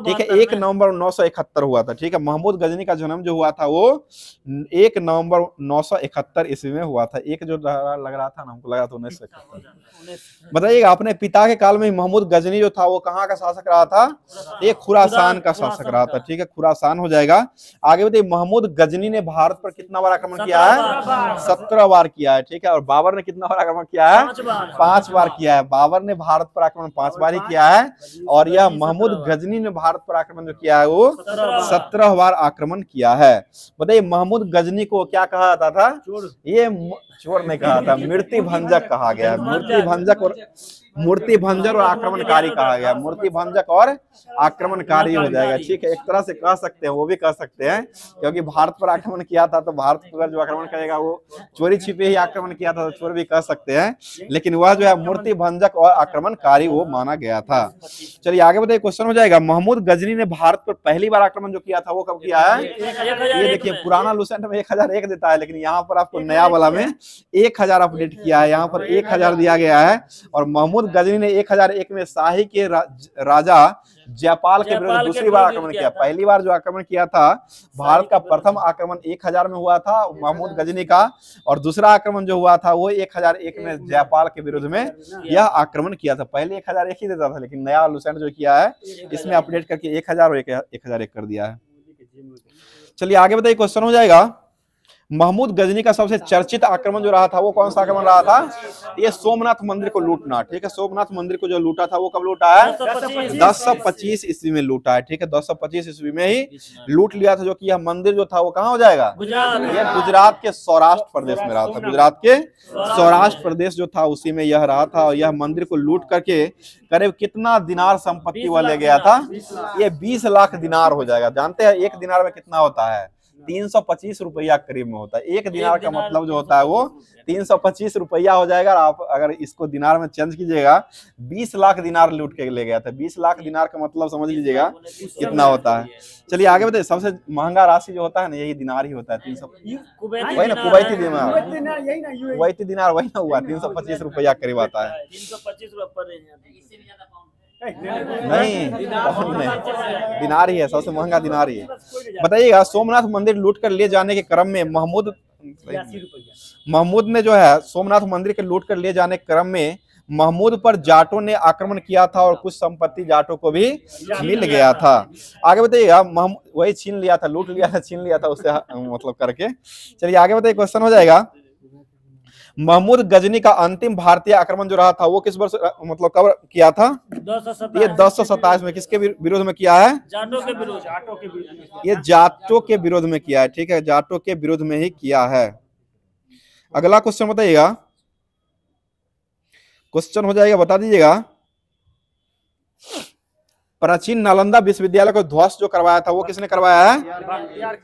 ठीक है, 1 नवंबर 971 हुआ था। ठीक है, महमूद गजनी का जन्म जो हुआ था वो 1 नवंबर 971 ईस्वी में हुआ था। एक जो लग रहा था ना, हमको लगा था 1971। बताइएगा, अपने पिता के काल में महमूद गजनी जो था वो कहाँ का शासक रहा था? ये खुरासान का शासक रहा था। ठीक है, खुरासान हो जाएगा। आगे बताइए, महमूद गजनी ने भारत पर कितना बार आक्रमण किया है? 17 बार किया है। ठीक है, और बाबर ने कितना बार आक्रमण किया है? 5 बार किया है। बाबर ने भारत पर आक्रमण 5 बार ही किया है, और यह महमूद गजनी ने भारत पर आक्रमण जो किया है वो 17 बार आक्रमण किया है। बताइए, महमूद गजनी को क्या कहा जाता था? ये चोर ने कहा था, मूर्ति भंजक कहा गया। मूर्ति भंजक और आक्रमणकारी कहा गया। मूर्ति भंजक और आक्रमणकारी हो जाएगा। ठीक है, एक तरह से कह सकते हैं, वो भी कह सकते हैं, क्योंकि भारत पर आक्रमण किया था तो भारत पर जो आक्रमण करेगा वो चोरी छिपे ही आक्रमण किया था, तो चोर भी कह सकते हैं, लेकिन वह जो है मूर्ति भंजक और आक्रमणकारी वो माना गया था। चलिए आगे बताइए, क्वेश्चन हो जाएगा महमूद गजनी ने भारत पर पहली बार आक्रमण जो किया था वो कब किया है? ये देखिए, पुराना लूसेंट में 1001 देता है, लेकिन यहाँ पर आपको नया वाला में 1000 अपडेट किया है। यहाँ पर 1000 दिया गया है, और महमूद गजनी ने 1001 में शाही के राजा जयपाल के विरुद्ध दूसरी बार आक्रमण किया। पहली बार जो आक्रमण किया था, भारत का प्रथम आक्रमण 1000 में हुआ था महमूद गजनी का, और दूसरा आक्रमण जो हुआ था वो 1001 में जयपाल के विरुद्ध में यह आक्रमण किया था। पहले 1001 ही देता था, लेकिन नया लूसेंट जो किया है इसमें अपडेट करके 1000 और 1001 कर दिया है। चलिए आगे बताइए, क्वेश्चन हो जाएगा महमूद गजनी का सबसे चर्चित आक्रमण जो रहा था वो कौन सा आक्रमण रहा था? ये सोमनाथ मंदिर को लूटना। ठीक है, सोमनाथ मंदिर को जो लूटा था वो कब लूटा है? 1025 ईस्वी में लूटा है। ठीक है, 1025 ईस्वी में ही लूट लिया था, जो कि यह मंदिर जो था वो कहाँ हो जाएगा? ये गुजरात के सौराष्ट्र प्रदेश में रहा था। गुजरात के सौराष्ट्र प्रदेश जो था उसी में यह रहा था, और यह मंदिर को लूट करके करीब कितना दिनार संपत्ति वह ले गया था? ये 20 लाख दिनार हो जाएगा। जानते हैं एक दिनार में कितना होता है? 325 रुपया करीब में होता है। एक दिनार का मतलब जो होता है वो 325 रुपया हो जाएगा। आप अगर इसको दिनार में चेंज कीजिएगा, 20 लाख दिनार लूट के ले गया था। 20 लाख दिनार का मतलब समझ लीजिएगा कितना होता है। चलिए आगे बताइए, सबसे महंगा राशि जो होता है ना, यही दिनार ही होता है। 300 वही ना, कुवैती दिनार वही ना हुआ, 325 रुपया करीब आता है। 325 नहीं, दिनार ही है, सबसे महंगा दिनार ही है। बताइएगा, सोमनाथ मंदिर लूट कर ले जाने के क्रम में महमूद ने जो है सोमनाथ मंदिर के लूट कर ले जाने के क्रम में महमूद पर जाटों ने आक्रमण किया था, और कुछ संपत्ति जाटों को भी मिल गया था। आगे बताइएगा, वही छीन लिया था, लूट लिया था, छीन लिया था उससे मतलब करके। चलिए आगे बताइए, क्वेश्चन हो जाएगा महमूद गजनी का अंतिम भारतीय आक्रमण जो रहा था वो किस वर्ष मतलब कब किया था? ये 1027 में। किसके विरोध में किया है? जाटों के विरोध। ये जाटों के विरोध में किया है। ठीक है, जाटों के विरोध में ही किया है। अगला क्वेश्चन बताइएगा, क्वेश्चन हो जाएगा, बता दीजिएगा, प्राचीन नालंदा विश्वविद्यालय को ध्वस्त जो करवाया था वो किसने करवाया है? बख्तियार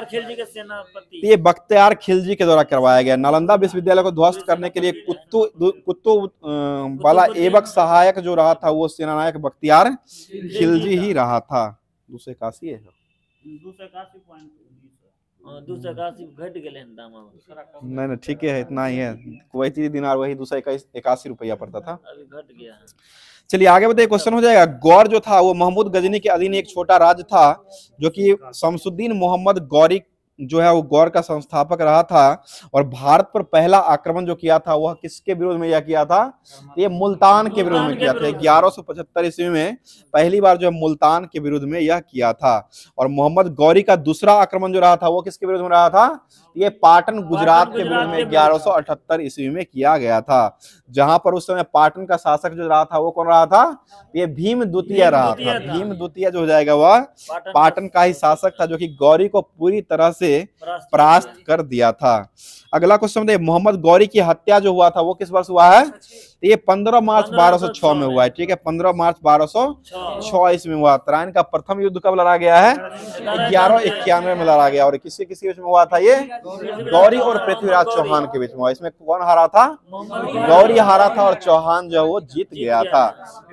खिलजी के सेनापति। ये बख्तियार खिलजी के द्वारा करवाया गया। नालंदा विश्वविद्यालय को ध्वस्त करने के लिए कुतुब वाला ऐबक सहायक जो रहा था वो सेनानायक बख्तियार खिलजी ही रहा था। 281 है, 281 घट गए नहीं ठीक है, इतना ही है। कुवैती दिनार वही 281 रुपया पड़ता था, अभी घट गया है। चलिए आगे बताइए, क्वेश्चन हो जाएगा, गौर जो था वो महमूद गजनी के अधीन एक छोटा राज्य था, जो कि शमसुद्दीन मोहम्मद गौरी जो है वो गौर का संस्थापक रहा था, और भारत पर पहला आक्रमण जो किया था वह किसके विरोध में यह किया था? ये मुल्तान के विरोध में किया था। 1175 ईस्वी में पहली बार जो है मुल्तान के विरोध में यह किया था। और मोहम्मद गौरी का दूसरा आक्रमण जो रहा था वो किसके विरोध में रहा था? ये पाटन गुजरात के विरोध में 1178 ईस्वी में किया गया था, जहां पर उस समय पाटन का शासक जो रहा था वो कौन रहा था? ये भीम द्वितीय रहा था। भीम द्वितीय जो हो जाएगा वह पाटन का ही शासक था, जो कि गौरी को पूरी तरह से परास्त कर दिया था। अगला क्वेश्चन देखिए, मोहम्मद गौरी की हत्या जो हुआ था वो किस वर्ष हुआ है? तो ये 15 मार्च 1206 में हुआ है, ठीक है, 15 मार्च 1206 ईस्वी में हुआ। तराइन का प्रथम युद्ध कब लड़ा गया है? 1191 में लड़ा गया। और किसके किसके बीच में हुआ था ये? गौरी और पृथ्वीराज चौहान के बीच में हुआ। इसमें कौन हारा था? गौरी हारा था और चौहान जो वो जीत गया था।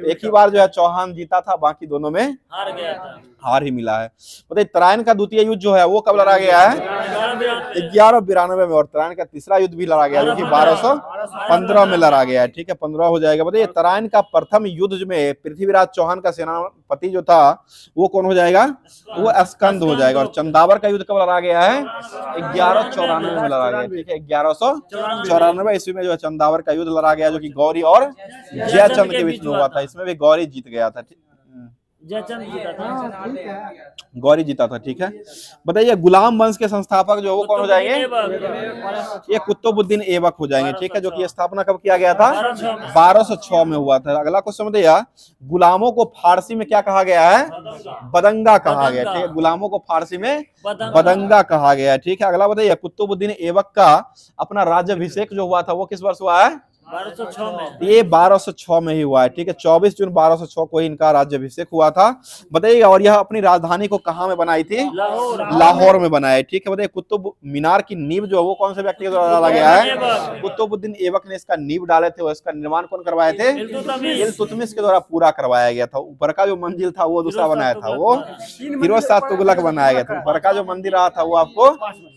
एक ही बार जो है चौहान जीता था, बाकी दोनों में हार गया था, हार ही मिला है। बताइए तराइन का द्वितीय युद्ध जो है वो कब लड़ा गया है? 1192 में। और तराइन का तीसरा युद्ध भी लड़ा गया जो कि 1215 में लड़ा गया है, ठीक है, 15 हो जाएगा। बताइए तराइन का प्रथम युद्ध में पृथ्वीराज चौहान का सेनापति जो था वो कौन हो जाएगा? वो स्कंद हो जाएगा। और चंदावर का युद्ध कब लड़ा गया है? 1194 में लड़ा गया, ठीक है, 1194 ईस्वी में जो है चंदावर का युद्ध लड़ा गया जो कि गौरी और जयचंद के बीच में हुआ था। इसमें भी गौरी जीत गया था, जयचंद जीता था, गौरी जीता था, ठीक है। बताइए गुलाम वंश के संस्थापक जो है वो कौन हो जाएंगे? ये कुतुबुद्दीन ऐबक हो जाएंगे, ठीक है, जो कि स्थापना कब किया गया था? 1206 में हुआ था। अगला क्वेश्चन बताइए गुलामों को फारसी में क्या कहा गया है? बदंगा कहा गया, ठीक है, गुलामों को फारसी में बदंगा कहा गया है, ठीक है। अगला बताइए कुतुबुद्दीन ऐबक का अपना राज्याभिषेक जो हुआ था वो किस वर्ष हुआ है? 1206 में। ये 1206 में ही हुआ है, ठीक है, 24 जून 1206 को ही इनका राज्याभिषेक हुआ था। बताइएगा और यह अपनी राजधानी को कहाँ में बनाई थी? लाहौर में बनाया, ठीक है। बताइए कुतुब मीनार की नींव जो है वो कौन से व्यक्ति के द्वारा डाला गया है? कुतुबुद्दीन ऐबक ने इसका नींव डाले थे और इसका निर्माण कौन करवाए थे? इल्तुतमिश के द्वारा पूरा करवाया गया था। ऊपर का जो मंजिल था वो दूसरा बनाया था, वो फिरोज शाह तुगलक बनाया गया था। ऊपर का जो मंदिर रहा था वो आपको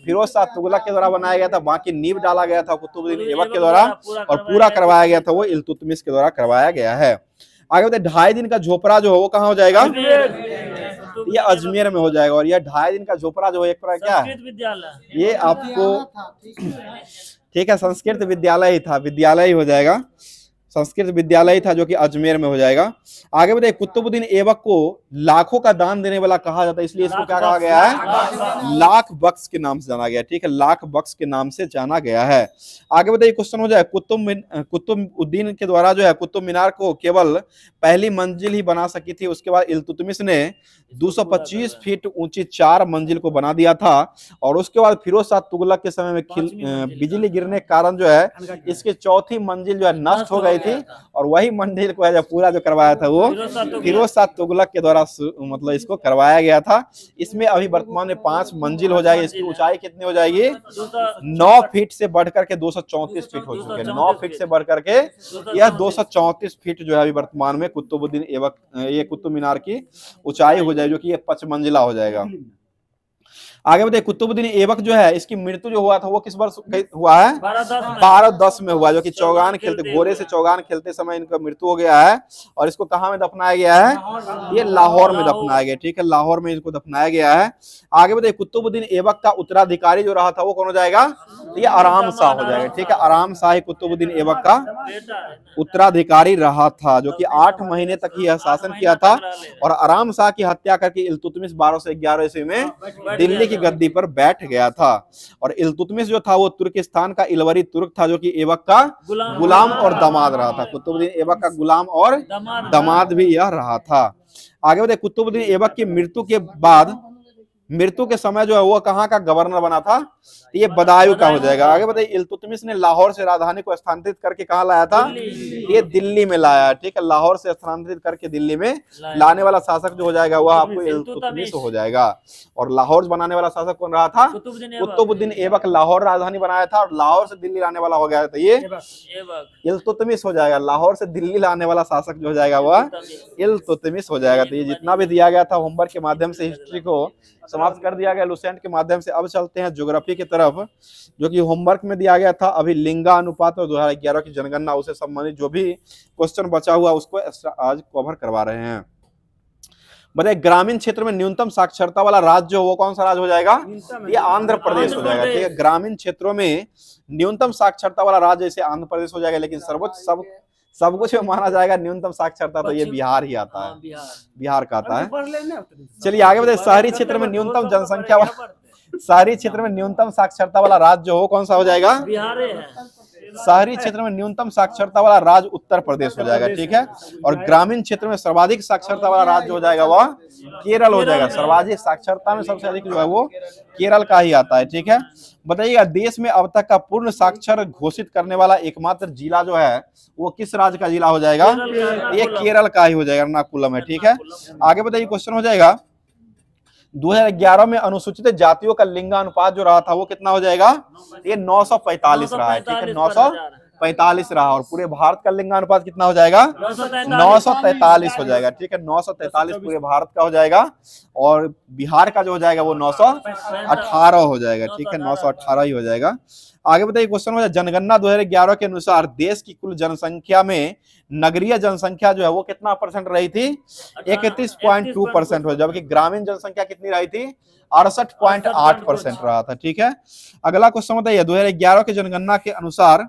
फिरोज शाह तुगलक के द्वारा बनाया गया था। बाकी नींव डाला गया था कुतुबुद्दीन ऐबक के द्वारा और पूरा करवाया गया था वो इल्तुतमिश के द्वारा करवाया गया है। आगे बताइए 2.5 दिन का झोपड़ा जो है वो कहाँ हो जाएगा? ये अजमेर में हो जाएगा। और यह 2.5 दिन का झोपड़ा जो है एक क्या है? ये आपको ठीक है संस्कृत विद्यालय ही था, विद्यालय ही हो जाएगा, संस्कृत विद्यालय ही था जो कि अजमेर में हो जाएगा। आगे बताइए कुतुबुद्दीन ऐबक को लाखों का दान देने वाला कहा जाता है, इसलिए इसको क्या कहा गया है? लाख बख्श के नाम से जाना गया, ठीक है, लाख बख्श के नाम से जाना गया है। आगे बताइए क्वेश्चन हो जाए कुतुबुद्दीन के द्वारा जो है कुतुब मीनार को केवल पहली मंजिल ही बना सकी थी। उसके बाद इल्तुतमिश ने 225 फीट ऊंची 4 मंजिल को बना दिया था। और उसके बाद फिरोज शाह तुगलक के समय में बिजली गिरने के कारण जो है इसकी चौथी मंजिल जो है नष्ट हो गई थी। और वही मंजिल को है पूरा जो करवाया था वो फिरोज शाह तुगलक के द्वारा मतलब इसको करवाया गया था। इसमें अभी वर्तमान में 5 मंजिल हो जाएगी। इसकी ऊंचाई कितनी हो जाएगी? 9 फीट से बढ़कर के 234 फीट हो चुके हैं। 9 फीट से बढ़कर के यह 234 फीट जो है अभी वर्तमान में कुतुबुद्दीन ऐबक ये कुतुब मीनार की ऊंचाई हो जाएगी जो कि ये 5 मंजिला हो जाएगा। आगे बताइए कुतुबुद्दीन ऐबक जो है इसकी मृत्यु जो हुआ था वो किस वर्ष हुआ है? 1210 में हुआ, जो कि चौगान खेलते घोड़े से चौगान खेलते समय इनका मृत्यु हो गया है। और इसको कहाँ में दफनाया गया है? ये लाहौर में दफनाया गया, ठीक है, लाहौर में इसको दफनाया गया है। आगे बताइए कुतुबुद्दीन ऐबक का उत्तराधिकारी जो रहा था वो कौन हो जाएगा? ये आराम शाह हो जाएगा, ठीक है, आराम शाह ही कुतुबुद्दीन ऐबक का उत्तराधिकारी रहा था जो कि 8 महीने तक ही शासन किया था। और आराम शाह की हत्या करके इल्तुतमिश 1211 ईस्वी में दिल्ली की गद्दी पर बैठ गया था। और इल्तुतमिश जो था वो तुर्किस्तान का इलवरी तुर्क था जो कि ऐबक का गुलाम और दामाद रहा था। कुतुबुद्दीन ऐबक का गुलाम और दामाद भी यह रहा था। आगे बताइए कुतुबुद्दीन ऐबक की मृत्यु के बाद मृत्यु के समय जो है वो कहाँ का गवर्नर बना था? ये बदायूं का हो जाएगा। आगे बताइए इल्तुतमिश ने लाहौर से राजधानी को स्थानांतरित करके कहाँ लाया था? ये दिल्ली में लाया, ठीक है, लाहौर से स्थानांतरित करके दिल्ली में लाने वाला शासक जो हो जाएगा वह आपको इल्तुतमिश हो जाएगा। और लाहौर बनाने वाला शासक कौन रहा था? कुतुबुद्दीन ऐबक लाहौर राजधानी बनाया था और लाहौर से दिल्ली लाने वाला हो गया था ये इल्तुतमिश हो जाएगा। लाहौर से दिल्ली लाने वाला शासक जो हो जाएगा वह इल्तुतमिश हो जाएगा। तो ये जितना भी दिया गया था होमवर्क के माध्यम से हिस्ट्री को समाप्त कर दिया गया लुसेंट के माध्यम से। अब चलते हैं ज्योग्राफी की तरफ जो कि होमवर्क में दिया गया था। अभी लिंगा अनुपात और 2011 की जनगणना उससे संबंधित जो भी क्वेश्चन बचा हुआ उसको आज कवर करवा रहे हैं। बताइए ग्रामीण क्षेत्र में न्यूनतम साक्षरता वाला राज्य वो कौन सा राज्य हो जाएगा? ये आंध्र प्रदेश हो जाएगा, ठीक है, ग्रामीण क्षेत्रों में न्यूनतम साक्षरता वाला राज्य जैसे आंध्र प्रदेश हो जाएगा। लेकिन सर्वोच्च सब कुछ में माना जाएगा न्यूनतम साक्षरता तो ये बिहार ही आता है, बिहार का आता है। चलिए आगे बताइए शहरी क्षेत्र में न्यूनतम जनसंख्या वाला शहरी क्षेत्र में न्यूनतम साक्षरता वाला राज्य हो कौन सा हो जाएगा? शहरी क्षेत्र में न्यूनतम साक्षरता वाला राज्य उत्तर प्रदेश हो जाएगा, ठीक है। और ग्रामीण क्षेत्र में सर्वाधिक साक्षरता वाला राज्य हो जाएगा वह केरल हो जाएगा। सर्वाधिक साक्षरता में सबसे अधिक जो है वो केरल का ही आता है, ठीक है। बताइएगा देश में अब तक का पूर्ण साक्षर घोषित करने वाला एकमात्र जिला जो है वो किस राज्य का जिला हो जाएगा? ये केरल का ही हो जाएगा, एर्नाकुलम है, ठीक है। आगे बताइए क्वेश्चन हो जाएगा 2011 में अनुसूचित जातियों का लिंगानुपात जो रहा था वो कितना हो जाएगा? ये 945 रहा है, ठीक है, 945 रहा। और पूरे भारत का लिंगानुपात कितना हो जाएगा? 943 हो जाएगा, ठीक है, 943 पूरे भारत का हो जाएगा। और बिहार का जो हो जाएगा वो 918 हो जाएगा, ठीक है, 918 ही हो जाएगा। आगे बताइए क्वेश्चन हो जाए जनगणना 2011 के अनुसार देश की कुल जनसंख्या में नगरीय जनसंख्या जो है वो कितना परसेंट रही थी? 31.2% हो, जबकि ग्रामीण जनसंख्या कितनी रही थी? 68.8% रहा था, ठीक है। अगला क्वेश्चन बताइए 2011 के जनगणना के अनुसार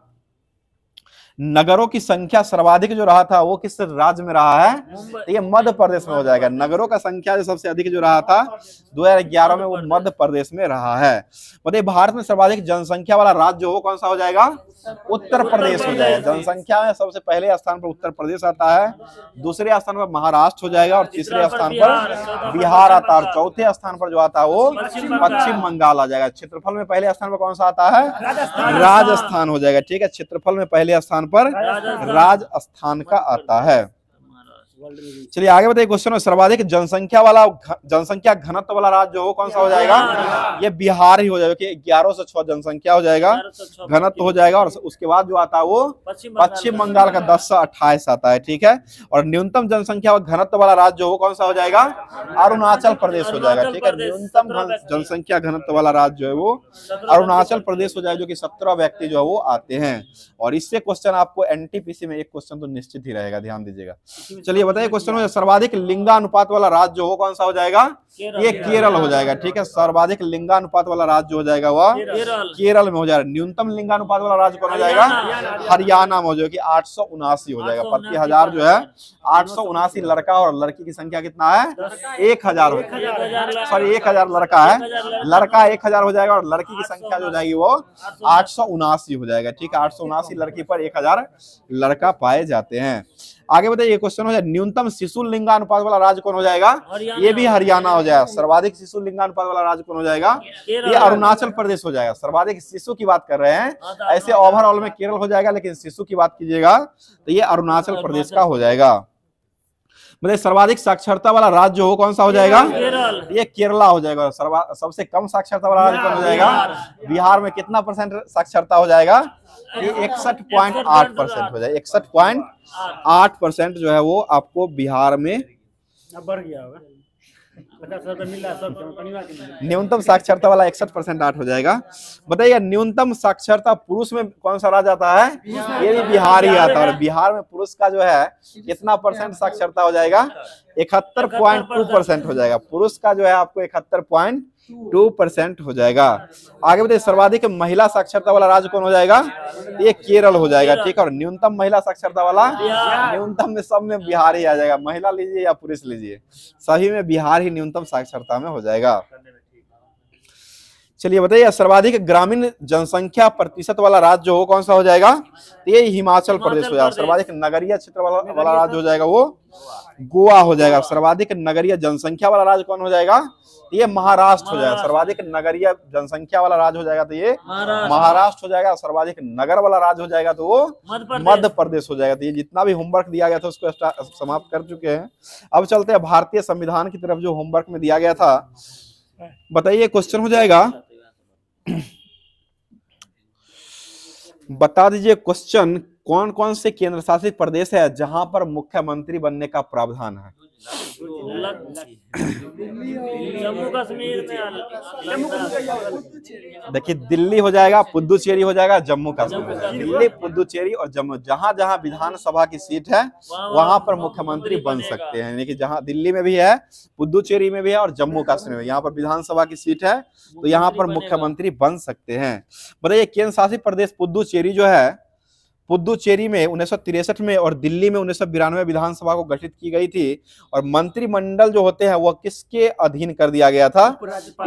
नगरों की संख्या सर्वाधिक जो रहा था वो किस राज्य में रहा है? तो ये मध्य प्रदेश में हो जाएगा। नगरों का संख्या जो सबसे अधिक जो रहा था 2011 में वो मध्य प्रदेश में रहा है। बताइए भारत में सर्वाधिक जनसंख्या वाला राज्य हो कौन सा हो जाएगा? उत्तर प्रदेश हो जाएगा। जनसंख्या में सबसे पहले स्थान पर उत्तर प्रदेश आता है, दूसरे स्थान पर महाराष्ट्र हो जाएगा और तीसरे स्थान पर बिहार आता है और चौथे स्थान पर जो आता है वो पश्चिम बंगाल आ जाएगा। क्षेत्रफल में पहले स्थान पर कौन सा आता है? राजस्थान हो जाएगा, ठीक है। क्षेत्रफल में पहले स्थान पर राजस्थान का आता है। चलिए आगे बताइए क्वेश्चन में सर्वाधिक जनसंख्या घनत्व वाला राज्य हो कौन सा हो जाएगा? ये बिहार ही हो जाएगा कि 1106 जनसंख्या हो जाएगा, घनत्व हो जाएगा। और उसके बाद जो आता है वो पश्चिम बंगाल का 1028 आता है, ठीक है। और न्यूनतम जनसंख्या घनत्व वाला राज्य हो कौन सा हो जाएगा? अरुणाचल प्रदेश हो जाएगा, ठीक है। न्यूनतम जनसंख्या घनत्व वाला राज्य जो है वो अरुणाचल प्रदेश हो जाएगा, जो कि 17 व्यक्ति जो है वो आते हैं। और इससे क्वेश्चन आपको एनटीपीसी में एक क्वेश्चन तो निश्चित ही रहेगा, ध्यान दीजिएगा। चलिए बताइए क्वेश्चन में सर्वाधिक लिंगानुपात वाला राज्य हो कौन सा हो जाएगा? ये केरल हो जाएगा, ठीक है। सर्वाधिक लिंगानुपात वाला राज्य हो जाएगा वह केरल में हो जाएगा। न्यूनतम लिंगानुपात वाला राज्य कौन हो जाएगा? हरियाणा में हो जाएगा, 879 हो जाएगा। प्रति हजार जो है 879 लड़का और लड़की की संख्या कितना है? 1000 सॉरी 1000 लड़का है, लड़का 1000 हो जाएगा और लड़की की संख्या जो जाएगी वो 879 हो जाएगा, ठीक है। 879 लड़की पर 1000 लड़का पाए जाते हैं। आगे बताइए क्वेश्चन हो जाए न्यूनतम शिशु लिंगानुपात वाला राज्य कौन हो जाएगा? ये भी हरियाणा हो जाएगा। सर्वाधिक शिशु लिंगानुपात वाला राज्य कौन हो जाएगा? ये अरुणाचल प्रदेश हो जाएगा। सर्वाधिक शिशु की बात कर रहे हैं, ऐसे ओवरऑल में केरल हो जाएगा, लेकिन शिशु की बात कीजिएगा तो ये अरुणाचल प्रदेश का हो जाएगा। मतलब सर्वाधिक साक्षरता वाला राज्य हो कौन सा हो जाएगा? ये केरला हो जाएगा। सबसे कम साक्षरता वाला राज्य कौन हो जाएगा? बिहार में कितना परसेंट साक्षरता हो जाएगा? ये 61.8% हो जाएगा। 61.8% जो है वो आपको बिहार में बढ़ गया होगा। न्यूनतम साक्षरता वाला 61.8 हो जाएगा। बताइए न्यूनतम साक्षरता पुरुष में कौन सा राज्य आता है? ये भी बिहार ही आता है। और बिहार में पुरुष का जो है कितना परसेंट साक्षरता हो जाएगा? 71.2% हो जाएगा। पुरुष का जो है आपको 71.2% हो जाएगा। आगे बताइए सर्वाधिक महिला साक्षरता वाला राज्य कौन हो जाएगा? ये केरल हो जाएगा, ठीक है। और न्यूनतम महिला साक्षरता वाला न्यूनतम में सब में बिहार ही आ जाएगा। महिला लीजिए या पुरुष लीजिए, सभी में बिहार ही न्यूनतम साक्षरता में हो जाएगा। चलिए बताइए सर्वाधिक ग्रामीण जनसंख्या प्रतिशत वाला राज्य हो कौन सा हो जाएगा? ये हिमाचल प्रदेश हो जाएगा। सर्वाधिक नगरीय क्षेत्र वाला राज्य हो जाएगा वो गोवा हो जाएगा। सर्वाधिक नगरीय जनसंख्या वाला राज्य कौन हो जाएगा? ये महाराष्ट्र हो जाएगा। सर्वाधिक नगरीय जनसंख्या वाला राज्य हो जाएगा तो ये महाराष्ट्र हो जाएगा। सर्वाधिक नगर वाला राज्य हो जाएगा तो वो मध्य प्रदेश हो जाएगा। तो ये जितना भी होमवर्क दिया गया था उसको समाप्त कर चुके हैं। अब चलते हैं भारतीय संविधान की तरफ, जो होमवर्क में दिया गया था। बताइए क्वेश्चन हो जाएगा, बता दीजिए क्वेश्चन, कौन कौन से केंद्र शासित प्रदेश है जहां पर मुख्यमंत्री बनने का प्रावधान है? जम्मू कश्मीर में देखिए दिल्ली हो जाएगा, पुदुचेरी हो जाएगा, जम्मू कश्मीर। दिल्ली, पुदुचेरी और जम्मू, जहां जहां विधानसभा की सीट है वहां पर मुख्यमंत्री बन सकते हैं। यानी कि जहां दिल्ली में भी है, पुदुचेरी में भी है और जम्मू कश्मीर में, यहाँ पर विधानसभा की सीट है तो यहाँ पर मुख्यमंत्री बन सकते हैं। बताइए केंद्र शासित प्रदेश पुदुचेरी जो है, पुदुचेरी में 1963 में और दिल्ली में 1992 विधानसभा को गठित की गई थी। और मंत्रिमंडल जो होते हैं वह किसके अधीन कर दिया गया था?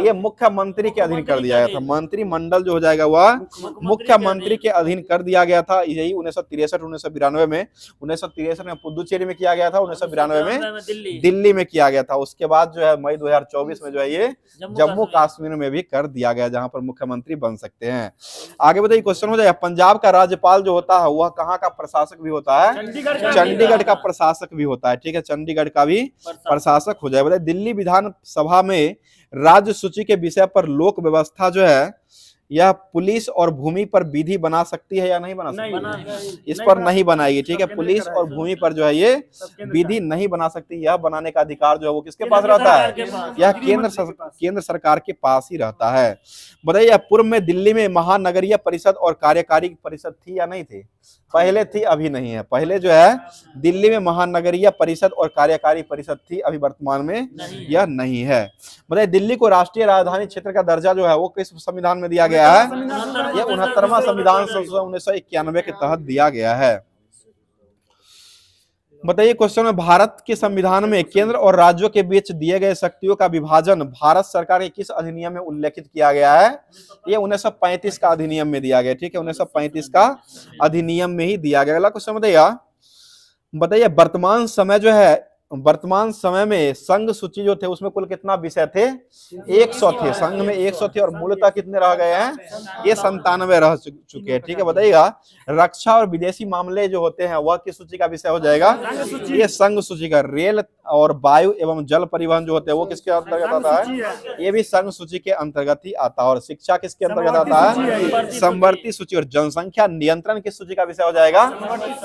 ये मुख्यमंत्री के अधीन कर दिया गया था। मंत्रिमंडल जो हो जाएगा वह मुख्यमंत्री के अधीन कर दिया गया था। यही 1963 1992 में, 1963 में पुदुचेरी में किया गया था, 1992 में दिल्ली में किया गया था। उसके बाद जो है मई 2024 में जो है ये जम्मू कश्मीर में भी कर दिया गया, जहां पर मुख्यमंत्री बन सकते हैं। आगे बताइए क्वेश्चन हो जाएगा, पंजाब का राज्यपाल जो होता है वह कहाँ का प्रशासक भी होता है? चंडीगढ़ का प्रशासक भी होता है। ठीक है, चंडीगढ़ का भी प्रशासक हो जाएगा। बताइए दिल्ली विधानसभा में राज्य सूची के विषय पर लोक व्यवस्था जो है यह पुलिस और भूमि पर विधि बना सकती है या नहीं बना सकती? इस पर नहीं बनाएगी। ठीक है, पुलिस और भूमि पर जो है ये विधि नहीं बना सकती। यह बनाने का अधिकार जो है वो किसके पास रहता है? यह केंद्र सरकार के पास ही रहता है। बताइए पूर्व में दिल्ली में महानगरीय परिषद और कार्यकारी परिषद थी या नहीं थी? पहले थी, अभी नहीं है। पहले जो है दिल्ली में महानगरीय परिषद और कार्यकारी परिषद थी, अभी वर्तमान में यह नहीं है। बताइए दिल्ली को राष्ट्रीय राजधानी क्षेत्र का दर्जा जो है वो किस संविधान में दिया गया है? यह 69वां संविधान संशोधन 1991 के तहत दिया गया है। बताइए क्वेश्चन में, भारत के संविधान में केंद्र और राज्यों के बीच दिए गए शक्तियों का विभाजन भारत सरकार के किस अधिनियम में उल्लेखित किया गया है? ये 1935 का अधिनियम में दिया गया। ठीक है, 1935 का अधिनियम में ही दिया गया। अगला क्वेश्चन बताइए वर्तमान समय में संघ सूची जो थे उसमें कुल कितना विषय थे? 100 थे। संघ में 100 थे और मूलतः कितने रह गए हैं? ये 97 रह चुके हैं। ठीक है, बताइएगा रक्षा और विदेशी मामले जो होते हैं वह किस सूची का विषय हो जाएगा? ये संघ सूची का। रेल और वायु एवं जल परिवहन जो होते हैं वो किसके अंतर्गत आता है? ये भी संघ सूची के अंतर्गत ही आता है। और शिक्षा किसके अंतर्गत आता है? समवर्ती सूची। और जनसंख्या नियंत्रण किस सूची का विषय हो जाएगा?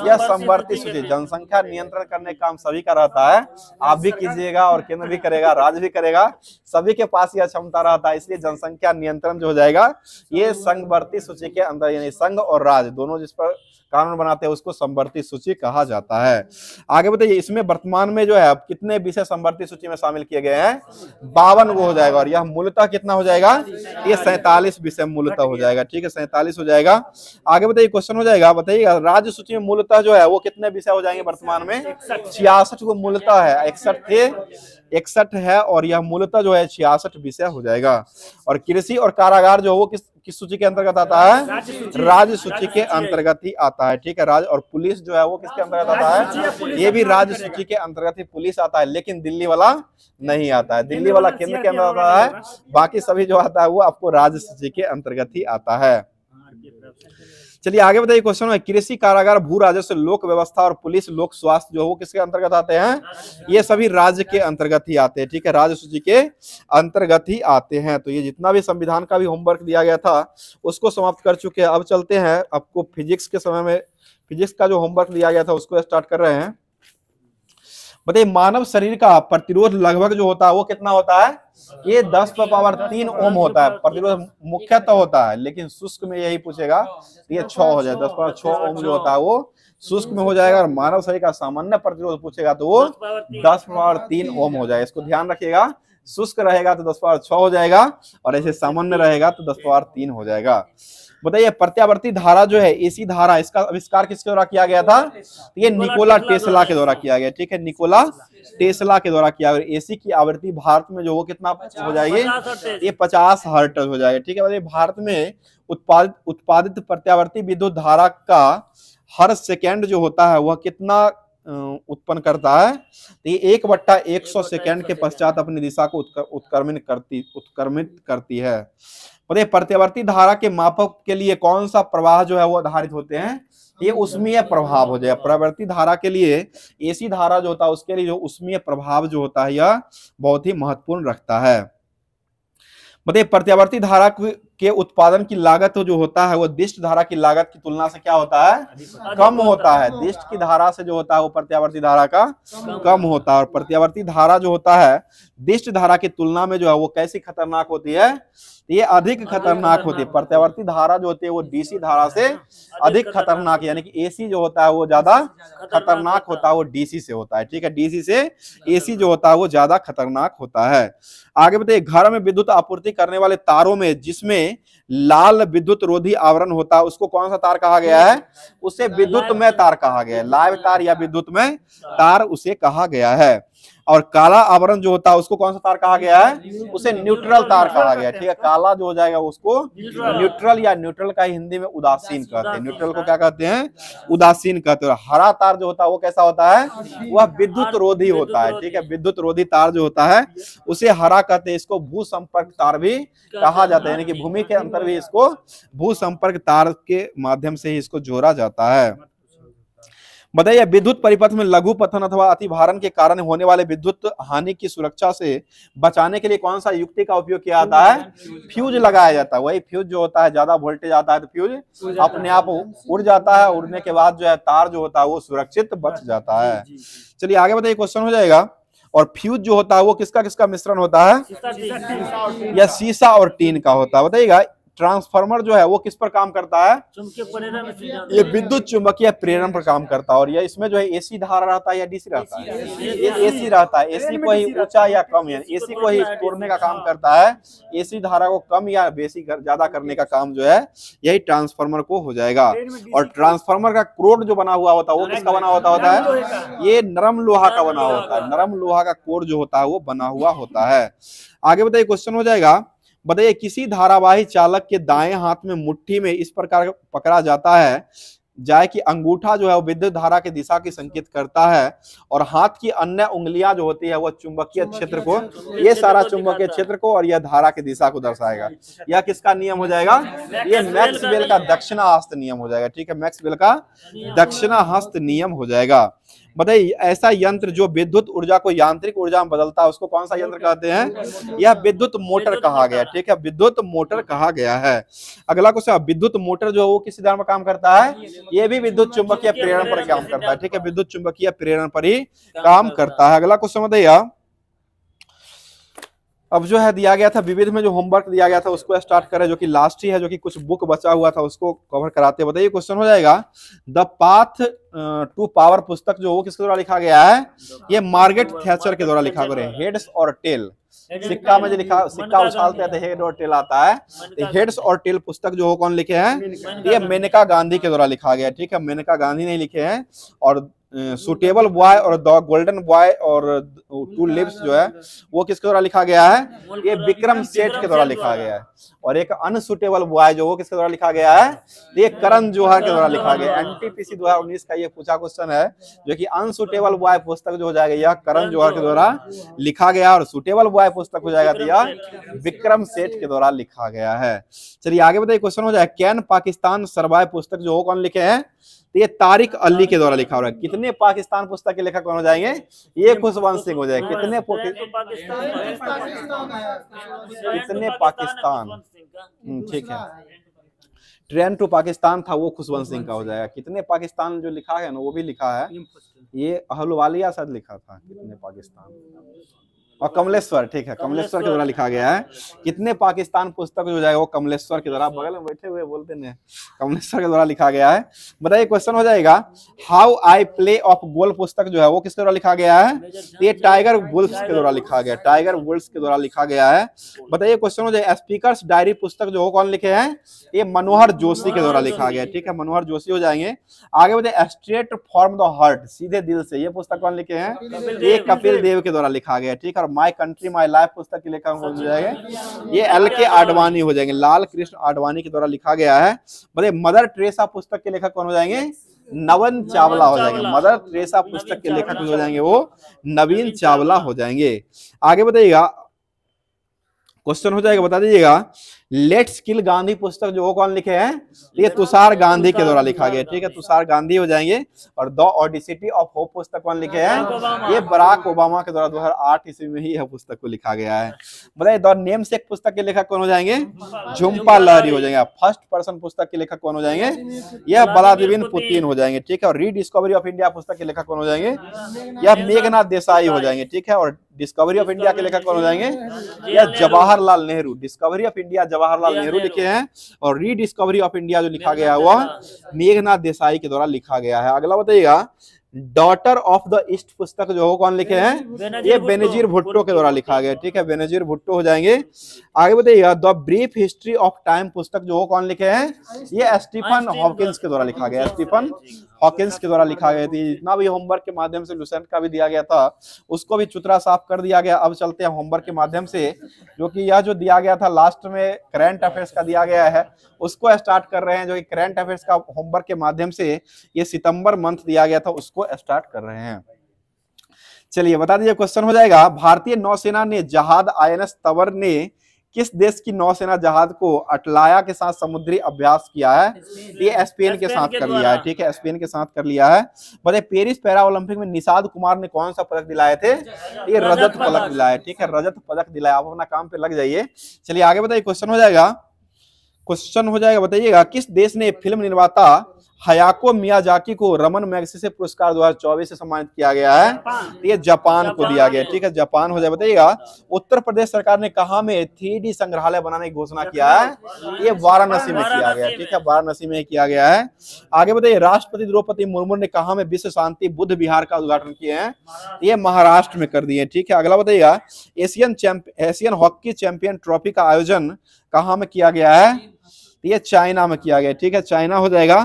यह समवर्ती सूची। जनसंख्या नियंत्रण करने का काम सभी का रहता है, आप भी कीजिएगा और केंद्र भी करेगा, राज्य भी करेगा, सभी के पास यह क्षमता रहता है। इसलिए जनसंख्या नियंत्रण जो हो जाएगा ये संवर्ती सूची के अंदर, यानी संघ और राज्य दोनों जिस पर कानून बनाते हैं उसको समवर्ती सूची कहा जाता है। आगे बताइए इसमें वर्तमान में जो है कितने विषय समवर्ती सूची में शामिल किए गए हैं? 52 वो हो जाएगा। और यह मूलतः कितना हो जाएगा? ये 47 विषय मूलतः हो जाएगा। ठीक है, 47 हो जाएगा। आगे बताइए क्वेश्चन हो जाएगा, बताइएगा राज्य सूची में मूलतः जो है वो कितने विषय हो जाएंगे वर्तमान में? 66 को मूलतः है, 61 थे, 61 है और यह मूलतः जो है 66 विषय हो जाएगा। और कृषि और कारागार जो वो किस सूची के अंतर्गत आता है? राज्य सूची के अंतर्गत ही आता है। ठीक है, राज्य। और पुलिस जो है वो किसके अंतर्गत आता है? ये भी राज्य सूची के अंतर्गत ही पुलिस आता है, लेकिन दिल्ली वाला नहीं आता है। दिल्ली वाला केंद्र के अंदर आता है, बाकी सभी जो आता है वो आपको राज्य सूची के अंतर्गत ही आता है। चलिए आगे बताइए क्वेश्चन में, कृषि कारागार भू राजस्व लोक व्यवस्था और पुलिस लोक स्वास्थ्य जो है वो किसके अंतर्गत आते हैं? ये सभी राज्य के अंतर्गत ही आते हैं। ठीक है, राज्य सूची के अंतर्गत ही आते हैं। तो ये जितना भी संविधान का भी होमवर्क दिया गया था उसको समाप्त कर चुके हैं। अब चलते हैं, आपको फिजिक्स के समय में फिजिक्स का जो होमवर्क दिया गया था उसको स्टार्ट कर रहे हैं। बताइए मानव शरीर का प्रतिरोध लगभग जो होता है वो कितना होता है? ये 10⁻³ ओम होता है। प्रतिरोध मुख्यतः होता है, लेकिन शुष्क में यही पूछेगा, ये 6 हो जाए। 10⁻6 ओम जो होता है वो शुष्क में हो जाएगा। और मानव शरीर का सामान्य प्रतिरोध पूछेगा तो वो 10⁻³ ओम हो जाएगा। इसको ध्यान रखिएगा, शुष्क रहेगा तो 10⁻6 हो जाएगा और ऐसे सामान्य रहेगा तो 10⁻³ हो जाएगा। बताइए प्रत्यावर्ती धारा जो है एसी धारा, इसका आविष्कार किसके द्वारा किया गया था? ये निकोला टेस्ला के द्वारा किया गया। ठीक है, निकोला टेस्ला के द्वारा किया गया। एसी की आवृत्ति भारत में जो वो कितना हो जाएगी? ये 50 हर्ट्ज हो जाएगा। ठीक है, बताइए भारत में उत्पादित प्रत्यावर्ती विद्युत धारा का हर सेकेंड जो होता है वह कितना उत्पन्न करता है? तो ये 1/100 सेकेंड के पश्चात अपनी दिशा को उत्क्रमित करती है। बताइए प्रत्यावर्ती धारा के मापक के लिए कौन सा प्रवाह जो है वो आधारित होते हैं? ये उष्मीय प्रभाव हो जाएगा। प्रत्यावर्ती धारा के लिए एसी धारा जो होता है उसके लिए जो उष्मीय प्रभाव जो होता है यह बहुत ही महत्वपूर्ण रखता है। बताइए प्रत्यावर्ती धारा के उत्पादन की लागत जो होता है वो दिष्ट धारा की लागत की तुलना से क्या होता है? कम होता है। दिष्ट की धारा से जो होता है वो प्रत्यावर्ती धारा का कम होता है। और प्रत्यावर्ती धारा जो होता है दिष्ट धारा की तुलना में जो है वो कैसी खतरनाक होती है? ये अधिक खतरनाक होती है। प्रत्यावर्ती धारा जो होती है वो डीसी धारा से अधिक खतरनाक, यानी कि एसी जो होता है वो ज्यादा खतरनाक होता है, वो डीसी से होता है। ठीक है, डीसी से एसी जो होता है वो ज्यादा खतरनाक होता है। आगे बताइए घर में विद्युत आपूर्ति करने वाले तारों में जिसमें में लाल विद्युत रोधी आवरण होता है उसको कौन सा तार कहा गया है? उसे विद्युत में तार कहा गया है। लाइव तार या विद्युत में तार उसे कहा गया है। और काला आवरण जो होता है उसको कौन सा तार कहा गया है? उसे न्यूट्रल तार कहा गया है। ठीक है, काला जो हो जाएगा उसको न्यूट्रल, या न्यूट्रल का हिंदी में उदासीन कहते हैं। न्यूट्रल को क्या कहते हैं? उदासीन कहते हैं। हरा तार जो होता है वो कैसा होता है? वह विद्युत रोधी होता है। ठीक है, विद्युत रोधी तार जो होता है उसे हरा कहते हैं। इसको भू संपर्क तार भी कहा जाता है, यानी कि भूमि के अंदर भी इसको भू संपर्क तार के माध्यम से ही इसको जोड़ा जाता है। बताइए, विद्युत परिपथ में लघु पतन अथवा अतिभारण के कारण होने वाले विद्युत हानि की सुरक्षा से बचाने के लिए कौन सा युक्ति का उपयोग किया जाता है? फ्यूज लगाया जाता है। वही फ्यूज जो होता है, ज्यादा वोल्टेज आता है तो फ्यूज अपने आप उड़ जाता है। उड़ने के बाद जो है तार जो होता है वो सुरक्षित बच जाता है। चलिए आगे बताइए, क्वेश्चन हो जाएगा। और फ्यूज जो होता है वो किसका किसका मिश्रण होता है? या शीशा और टीन का होता है। बताइएगा, ट्रांसफार्मर जो है वो किस पर काम करता है? ये विद्युत चुंबकीय प्रेरण पर काम करता है। और ये इसमें जो है एसी धारा रहता है या डीसी रहता है? ये एसी रहता है। एसी को ही ऊंचा या कम, या एसी को ही तोड़ने का काम करता है। एसी धारा को कम या बेसी ज्यादा करने का काम जो है यही ट्रांसफार्मर को हो जाएगा। और ट्रांसफार्मर का कोर जो बना हुआ होता है वो किसका बना होता है? ये नरम लोहा का बना होता है। नरम लोहा का कोर जो होता है वो बना हुआ होता है। आगे बताइए, क्वेश्चन हो जाएगा। बताइए, किसी धारावाही चालक के दाएं हाथ में मुट्ठी में इस प्रकार पकड़ा जाता है जाए कि अंगूठा जो है वो विद्युत धारा की दिशा की संकेत करता है और हाथ की अन्य उंगलियां जो होती है वो चुंबकीय क्षेत्र को, ये सारा चुंबकीय क्षेत्र को और यह धारा की दिशा को दर्शाएगा। यह किसका नियम हो जाएगा? ये मैक्सवेल का दक्षिणाहस्त नियम हो जाएगा। ठीक है, मैक्सवेल का दक्षिणाहस्त नियम हो जाएगा। बताइए, ऐसा यंत्र जो विद्युत ऊर्जा को यांत्रिक ऊर्जा में बदलता है उसको कौन सा यंत्र कहते हैं? यह विद्युत मोटर कहा गया। ठीक है, विद्युत मोटर कहा गया है। अगला क्वेश्चन, विद्युत मोटर जो है वो किस सिद्धांत पर काम करता है? ये भी विद्युत चुंबकीय प्रेरण पर काम करता है। ठीक है, विद्युत चुंबकीय प्रेरण पर ही काम करता है। अगला क्वेश्चन बताइए, अब जो है दिया गया था विविध में जो होमवर्क दिया गया था उसको स्टार्ट करें, जो कि लास्ट ही है, जो कि कुछ बुक बचा हुआ था उसको कवर कराते। बताइए, क्वेश्चन हो जाएगा। द पाथ टू पावर पुस्तक जो वो किसके द्वारा लिखा गया है? ये मार्गरेट थैचर के द्वारा लिखा गया है। हेड्स और टेल, सिक्का में जो लिखा, सिक्का उछालते हैं तो हेड और टेल आता है। हेड्स और टेल पुस्तक जो हो कौन लिखे हैं? ये मेनका गांधी के द्वारा लिखा गया है। ठीक है, मेनका गांधी ने लिखे हैं। और सुटेबल बॉय और द गोल्डन बॉय और टू लिव्स जो है वो किसके द्वारा लिखा गया है? ये विक्रम सेठ के द्वारा लिखा गया है। और एक अनसुटेबल बॉय जो वो किसके द्वारा लिखा गया है? ये करण जौहर के द्वारा लिखा गया है। एनटीपीसी 2019 का ये पूछा क्वेश्चन है, जो कि अनसुटेबल बॉय पुस्तक जो हो जाएगा यह करण जौहर के द्वारा लिखा गया, और सुटेबल बॉय पुस्तक हो जाएगा तो यह विक्रम सेठ के द्वारा लिखा गया है। चलिए आगे बताइए, क्वेश्चन हो जाएगा। कैन पाकिस्तान सर्वाइव पुस्तक जो हो कौन लिखे हैं? तो ये तारिक अली के द्वारा लिखा हो रहा है। कितने पाकिस्तान पुस्तक के लेखक कौन हो जाएंगे? ये खुशवंत सिंह हो जाएगा। कितने पाकिस्तान? ठीक है, ट्रेन टू पाकिस्तान था वो खुशवंत सिंह का हो जाएगा। कितने पाकिस्तान जो लिखा है ना वो भी लिखा है, ये अहलुवालिया शायद लिखा था कितने पाकिस्तान। और कमलेश्वर, ठीक है, कमलेश्वर के द्वारा लिखा गया है। कितने पाकिस्तान पुस्तक जो जाएगा वो कमलेश्वर के द्वारा, बगल में बैठे हुए बोलते हैं, कमलेश्वर के द्वारा लिखा गया है। बताइए, क्वेश्चन हो जाएगा। How I play of goal पुस्तक जो है वो किसके द्वारा लिखा गया है? ये टाइगर वुल्फ्स के द्वारा लिखा गया, टाइगर वुल्फ्स के द्वारा लिखा गया है। बताइए, क्वेश्चन हो जाएगा। स्पीकर्स डायरी पुस्तक जो हो कौन लिखे हैं? ये मनोहर जोशी के द्वारा लिखा गया। ठीक है, मनोहर जोशी हो जाएंगे। आगे बताइए, स्ट्रेट फ्रॉम द हार्ट, सीधे दिल से, ये पुस्तक कौन लिखे हैं? ये कपिल देव के द्वारा लिखा गया। ठीक है, माई कंट्री माई लाइफ पुस्तक के लेखक हो जाएंगे ये एल.के. आडवाणी हो जाएंगे, लाल कृष्ण आडवाणी के द्वारा लिखा गया है। बताइए, मदर टेरेसा पुस्तक के लेखक कौन हो जाएंगे? नवीन चावला हो जाएंगे। मदर टेरेसा पुस्तक के लेखक हो जाएंगे वो नवीन चावला हो जाएंगे। आगे बताइएगा, क्वेश्चन हो जाएगा, बता दीजिएगा। लेट्स किल गांधी पुस्तक जो वो कौन लिखे हैं? ये तुषार गांधी के द्वारा लिखा गया। ठीक है, तुषार गांधी हो जाएंगे। और द ऑडिसिटी ऑफ होप पुस्तक कौन लिखे हैं? ये बराक ओबामा के द्वारा 2008 ईस्वी में ही यह पुस्तक को लिखा गया है। बताइए, द नेमसेक पुस्तक के लेखक कौन हो जाएंगे? झुम्पा लाहिरी हो जाएंगे। फर्स्ट पर्सन पुस्तक के लेखक कौन हो जाएंगे? यह व्लादिमीर पुतिन हो जाएंगे। ठीक है, और रीडिस्कवरी ऑफ इंडिया पुस्तक के लेखक कौन हो जाएंगे? यह मेघनाथ देसाई हो जाएंगे। ठीक है, और डिस्कवरी ऑफ इंडिया के लेखक कौन हो जाएंगे? यह Jawaharlal Nehru. Discovery of India Jawaharlal Nehru लिखे हैं, और रीडिस्कवरी ऑफ इंडिया जो लिखा गया वह मेघनाथ देसाई के द्वारा लिखा गया है। अगला बताइएगा, डॉटर ऑफ द ईस्ट पुस्तक जो हो कौन लिखे हैं, ये बेनजीर भुट्टो के द्वारा लिखा गया, ठीक है, बेनजीर भुट्टो हो जाएंगे। आगे बताइएगा, the brief history of time पुस्तक जो हो कौन लिखे हैं, ये स्टीफन हॉकिंस के द्वारा लिखा गया, स्टीफन हॉकिंस के द्वारा लिखा गया थी। जितना भी होमवर्क के माध्यम से लुसेंट का भी दिया गया था उसको भी चुतरा साफ कर दिया गया। अब चलते हैं होमवर्क के माध्यम से, जो कि यह जो दिया गया था लास्ट में करंट अफेयर्स का दिया गया है उसको स्टार्ट कर रहे हैं, जो कि करंट अफेयर्स का होमवर्क के माध्यम से ये सितंबर मंथ दिया गया था उसको स्टार्ट कर रहे हैं। चलिए बता दीजिए, क्वेश्चन हो जाएगा, भारतीय नौसेना ने जहाज INS तंवर ने किस देश की नौसेना जहाज को अटलाया के साथ समुद्री अभ्यास किया है, ये स्पेन के साथ कर लिया है, ठीक है, स्पेन के साथ कर लिया है। बताइए, पेरिस पैरा ओलंपिक में निषाद कुमार ने कौन सा पदक दिलाए थे, ये रजत पदक दिलाया, ठीक है, रजत पदक दिलाया। आप अपना काम पे लग जाइए। चलिए आगे बताइए, क्वेश्चन हो जाएगा, बताइएगा, किस देश ने फिल्म निर्माता हयाको मियाजाकी को रमन मैगसेसे पुरस्कार 2024 से सम्मानित किया गया है, ये जापान को दिया गया, ठीक है, जापान हो जाए। बताइएगा, उत्तर प्रदेश सरकार ने कहां में 3D संग्रहालय बनाने की घोषणा किया है, ये वाराणसी में किया गया, ठीक है, वाराणसी में किया गया है। आगे बताइए, राष्ट्रपति द्रौपदी मुर्मू ने कहां में विश्व शांति बुद्ध विहार का उद्घाटन किए हैं, ये महाराष्ट्र में कर दिए, ठीक है। अगला बताइएगा, एशियन हॉकी चैंपियन ट्रॉफी का आयोजन कहां में किया गया है, ये चाइना में किया गया, ठीक है, चाइना हो जाएगा।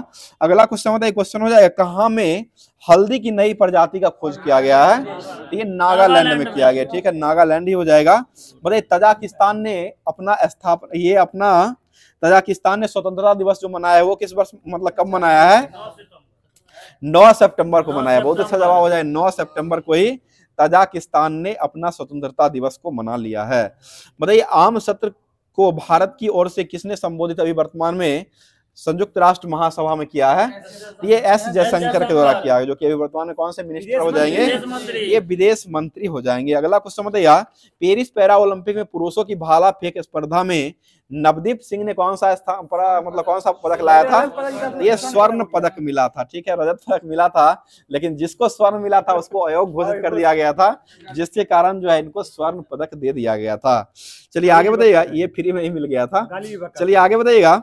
अगला क्वेश्चन हो जाएगा, कहां में हल्दी की नई प्रजाति का खोज किया गया है, ये नागालैंड में किया गया, ठीक है, नागालैंड ही हो जाएगा। बताइए, तजाकिस्तान ने स्वतंत्रता दिवस जो मनाया है वो किस वर्ष, मतलब कब मनाया है, 9 सितंबर को मनाया। बहुत अच्छा जवाब हो जाए, 9 सितंबर को ही तजाकिस्तान ने अपना स्वतंत्रता दिवस को मना लिया है। बताइए, आम सत्र को भारत की ओर से किसने संबोधित अभी वर्तमान में संयुक्त राष्ट्र महासभा में किया है, ये S जयशंकर के द्वारा किया है, जो कि अभी वर्तमान में कौन से मिनिस्टर हो जाएंगे, ये विदेश मंत्री हो जाएंगे। अगला क्वेश्चन बताइए, पेरिस पैरा ओलंपिक में पुरुषों की भाला फेंक स्पर्धा में नवदीप सिंह ने कौन सा पदक लाया था, ये स्वर्ण पदक मिला था, ठीक है, रजत पदक मिला था, लेकिन जिसको स्वर्ण मिला था उसको अयोग्य घोषित कर दिया गया था, जिसके कारण जो है इनको स्वर्ण पदक दे दिया गया था। चलिए आगे बताइएगा, ये फ्री में ही मिल गया था। चलिए आगे बताइएगा,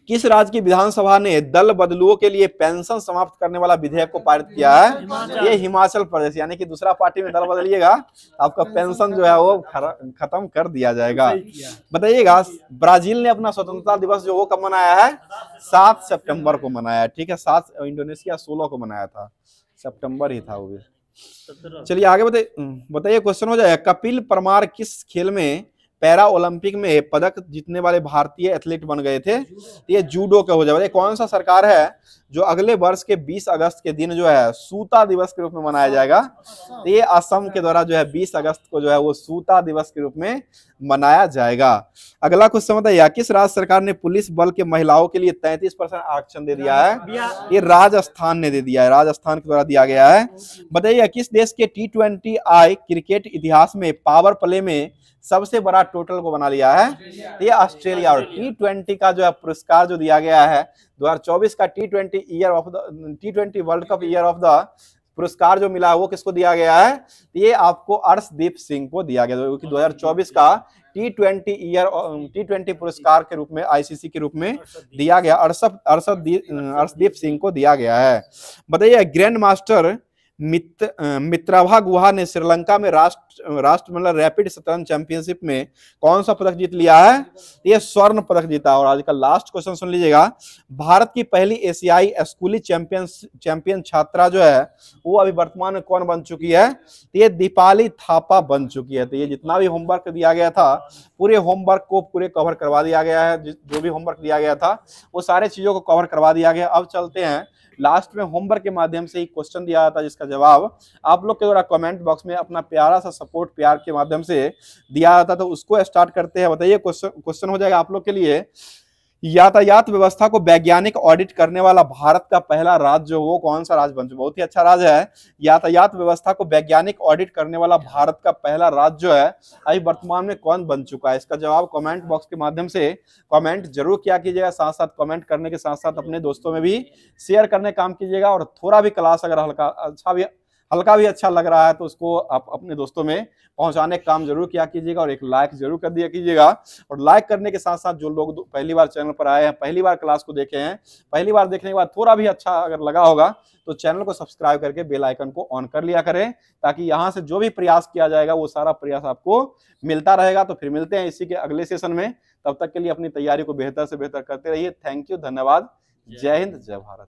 किस राज्य की विधानसभा ने दल बदलुओं के लिए पेंशन समाप्त करने वाला विधेयक को पारित किया है, ये हिमाचल प्रदेश, यानी कि दूसरा पार्टी में दल बदलिएगा आपका पेंशन जो है वो खत्म कर दिया जाएगा। बताइएगा, ब्राजील ने अपना स्वतंत्रता दिवस जो वो कब मनाया है, 7 सितंबर को मनाया, ठीक है, 7, इंडोनेशिया 16 को मनाया था, सितंबर ही था वो भी। चलिए आगे बताइए, क्वेश्चन हो जाएगा, कपिल परमार किस खेल में पैरा ओलंपिक में पदक जीतने वाले भारतीय एथलीट बन गए थे, ये जूडो का हो जाए। कौन सा सरकार है जो अगले वर्ष के 20 अगस्त के दिन जो है सूता दिवस के रूप में मनाया जाएगा, तो ये असम के द्वारा जो है 20 अगस्त को जो है वो सूता दिवस के रूप में मनाया जाएगा। अगला क्वेश्चन बताइए, किस राज्य सरकार ने पुलिस बल के महिलाओं के लिए 33% आरक्षण दे दिया है, ये राजस्थान ने दे दिया है, राजस्थान के द्वारा दिया गया है। बताइए, किस देश के T20I क्रिकेट इतिहास में पावर प्ले में सबसे बड़ा टोटल को बना लिया है, ये ऑस्ट्रेलिया। और T20 का जो है पुरस्कार जो दिया गया है 2024 का T20 world cup year of the पुरस्कार जो मिला है वो किसको दिया गया है, ये आपको अर्शदीप सिंह को दिया गया, क्योंकि 2024 का T20 पुरस्कार के रूप में ICC के रूप में दिया गया, अर्शदीप सिंह को दिया गया है। बताइए, ग्रैंड मास्टर मित्राभा गुहा ने श्रीलंका में राष्ट्र मतलब रैपिड शतरंज चैंपियनशिप में कौन सा पदक जीत लिया है, ये स्वर्ण पदक जीता। और आज का लास्ट क्वेश्चन सुन लीजिएगा, भारत की पहली एशियाई स्कूली चैंपियन छात्रा जो है वो अभी वर्तमान में कौन बन चुकी है, ये दीपाली थापा बन चुकी है। तो ये जितना भी होमवर्क दिया गया था पूरे होमवर्क को पूरे कवर करवा दिया गया है, जो भी होमवर्क दिया गया था वो सारे चीजों को कवर करवा दिया गया। अब चलते हैं लास्ट में होमवर्क के माध्यम से ही क्वेश्चन दिया था जिसका जवाब आप लोग के द्वारा कमेंट बॉक्स में अपना प्यारा सा सपोर्ट प्यार के माध्यम से दिया जाता, तो उसको स्टार्ट करते हैं। बताइए, क्वेश्चन हो जाएगा आप लोग के लिए, यातायात व्यवस्था को वैज्ञानिक ऑडिट करने वाला भारत का पहला राज्य वो कौन सा राज्य बन चुका, बहुत ही अच्छा राज्य है। यातायात व्यवस्था को वैज्ञानिक ऑडिट करने वाला भारत का पहला राज्य जो है अभी वर्तमान में कौन बन चुका है, इसका जवाब कमेंट बॉक्स के माध्यम से कमेंट जरूर किया कीजिएगा। साथ साथ कमेंट करने के साथ साथ अपने दोस्तों में भी शेयर करने का काम कीजिएगा। और थोड़ा भी क्लास अगर हल्का भी अच्छा लग रहा है तो उसको आप अपने दोस्तों में पहुंचाने का काम जरूर किया कीजिएगा और एक लाइक जरूर कर दिया कीजिएगा। और लाइक करने के साथ साथ जो लोग पहली बार चैनल पर आए हैं, पहली बार क्लास को देखे हैं, पहली बार देखने के बाद थोड़ा भी अच्छा अगर लगा होगा तो चैनल को सब्सक्राइब करके बेल आइकन को ऑन कर लिया करें, ताकि यहाँ से जो भी प्रयास किया जाएगा वो सारा प्रयास आपको मिलता रहेगा। तो फिर मिलते हैं इसी के अगले सेशन में, तब तक के लिए अपनी तैयारी को बेहतर से बेहतर करते रहिए। थैंक यू, धन्यवाद। जय हिंद, जय भारत।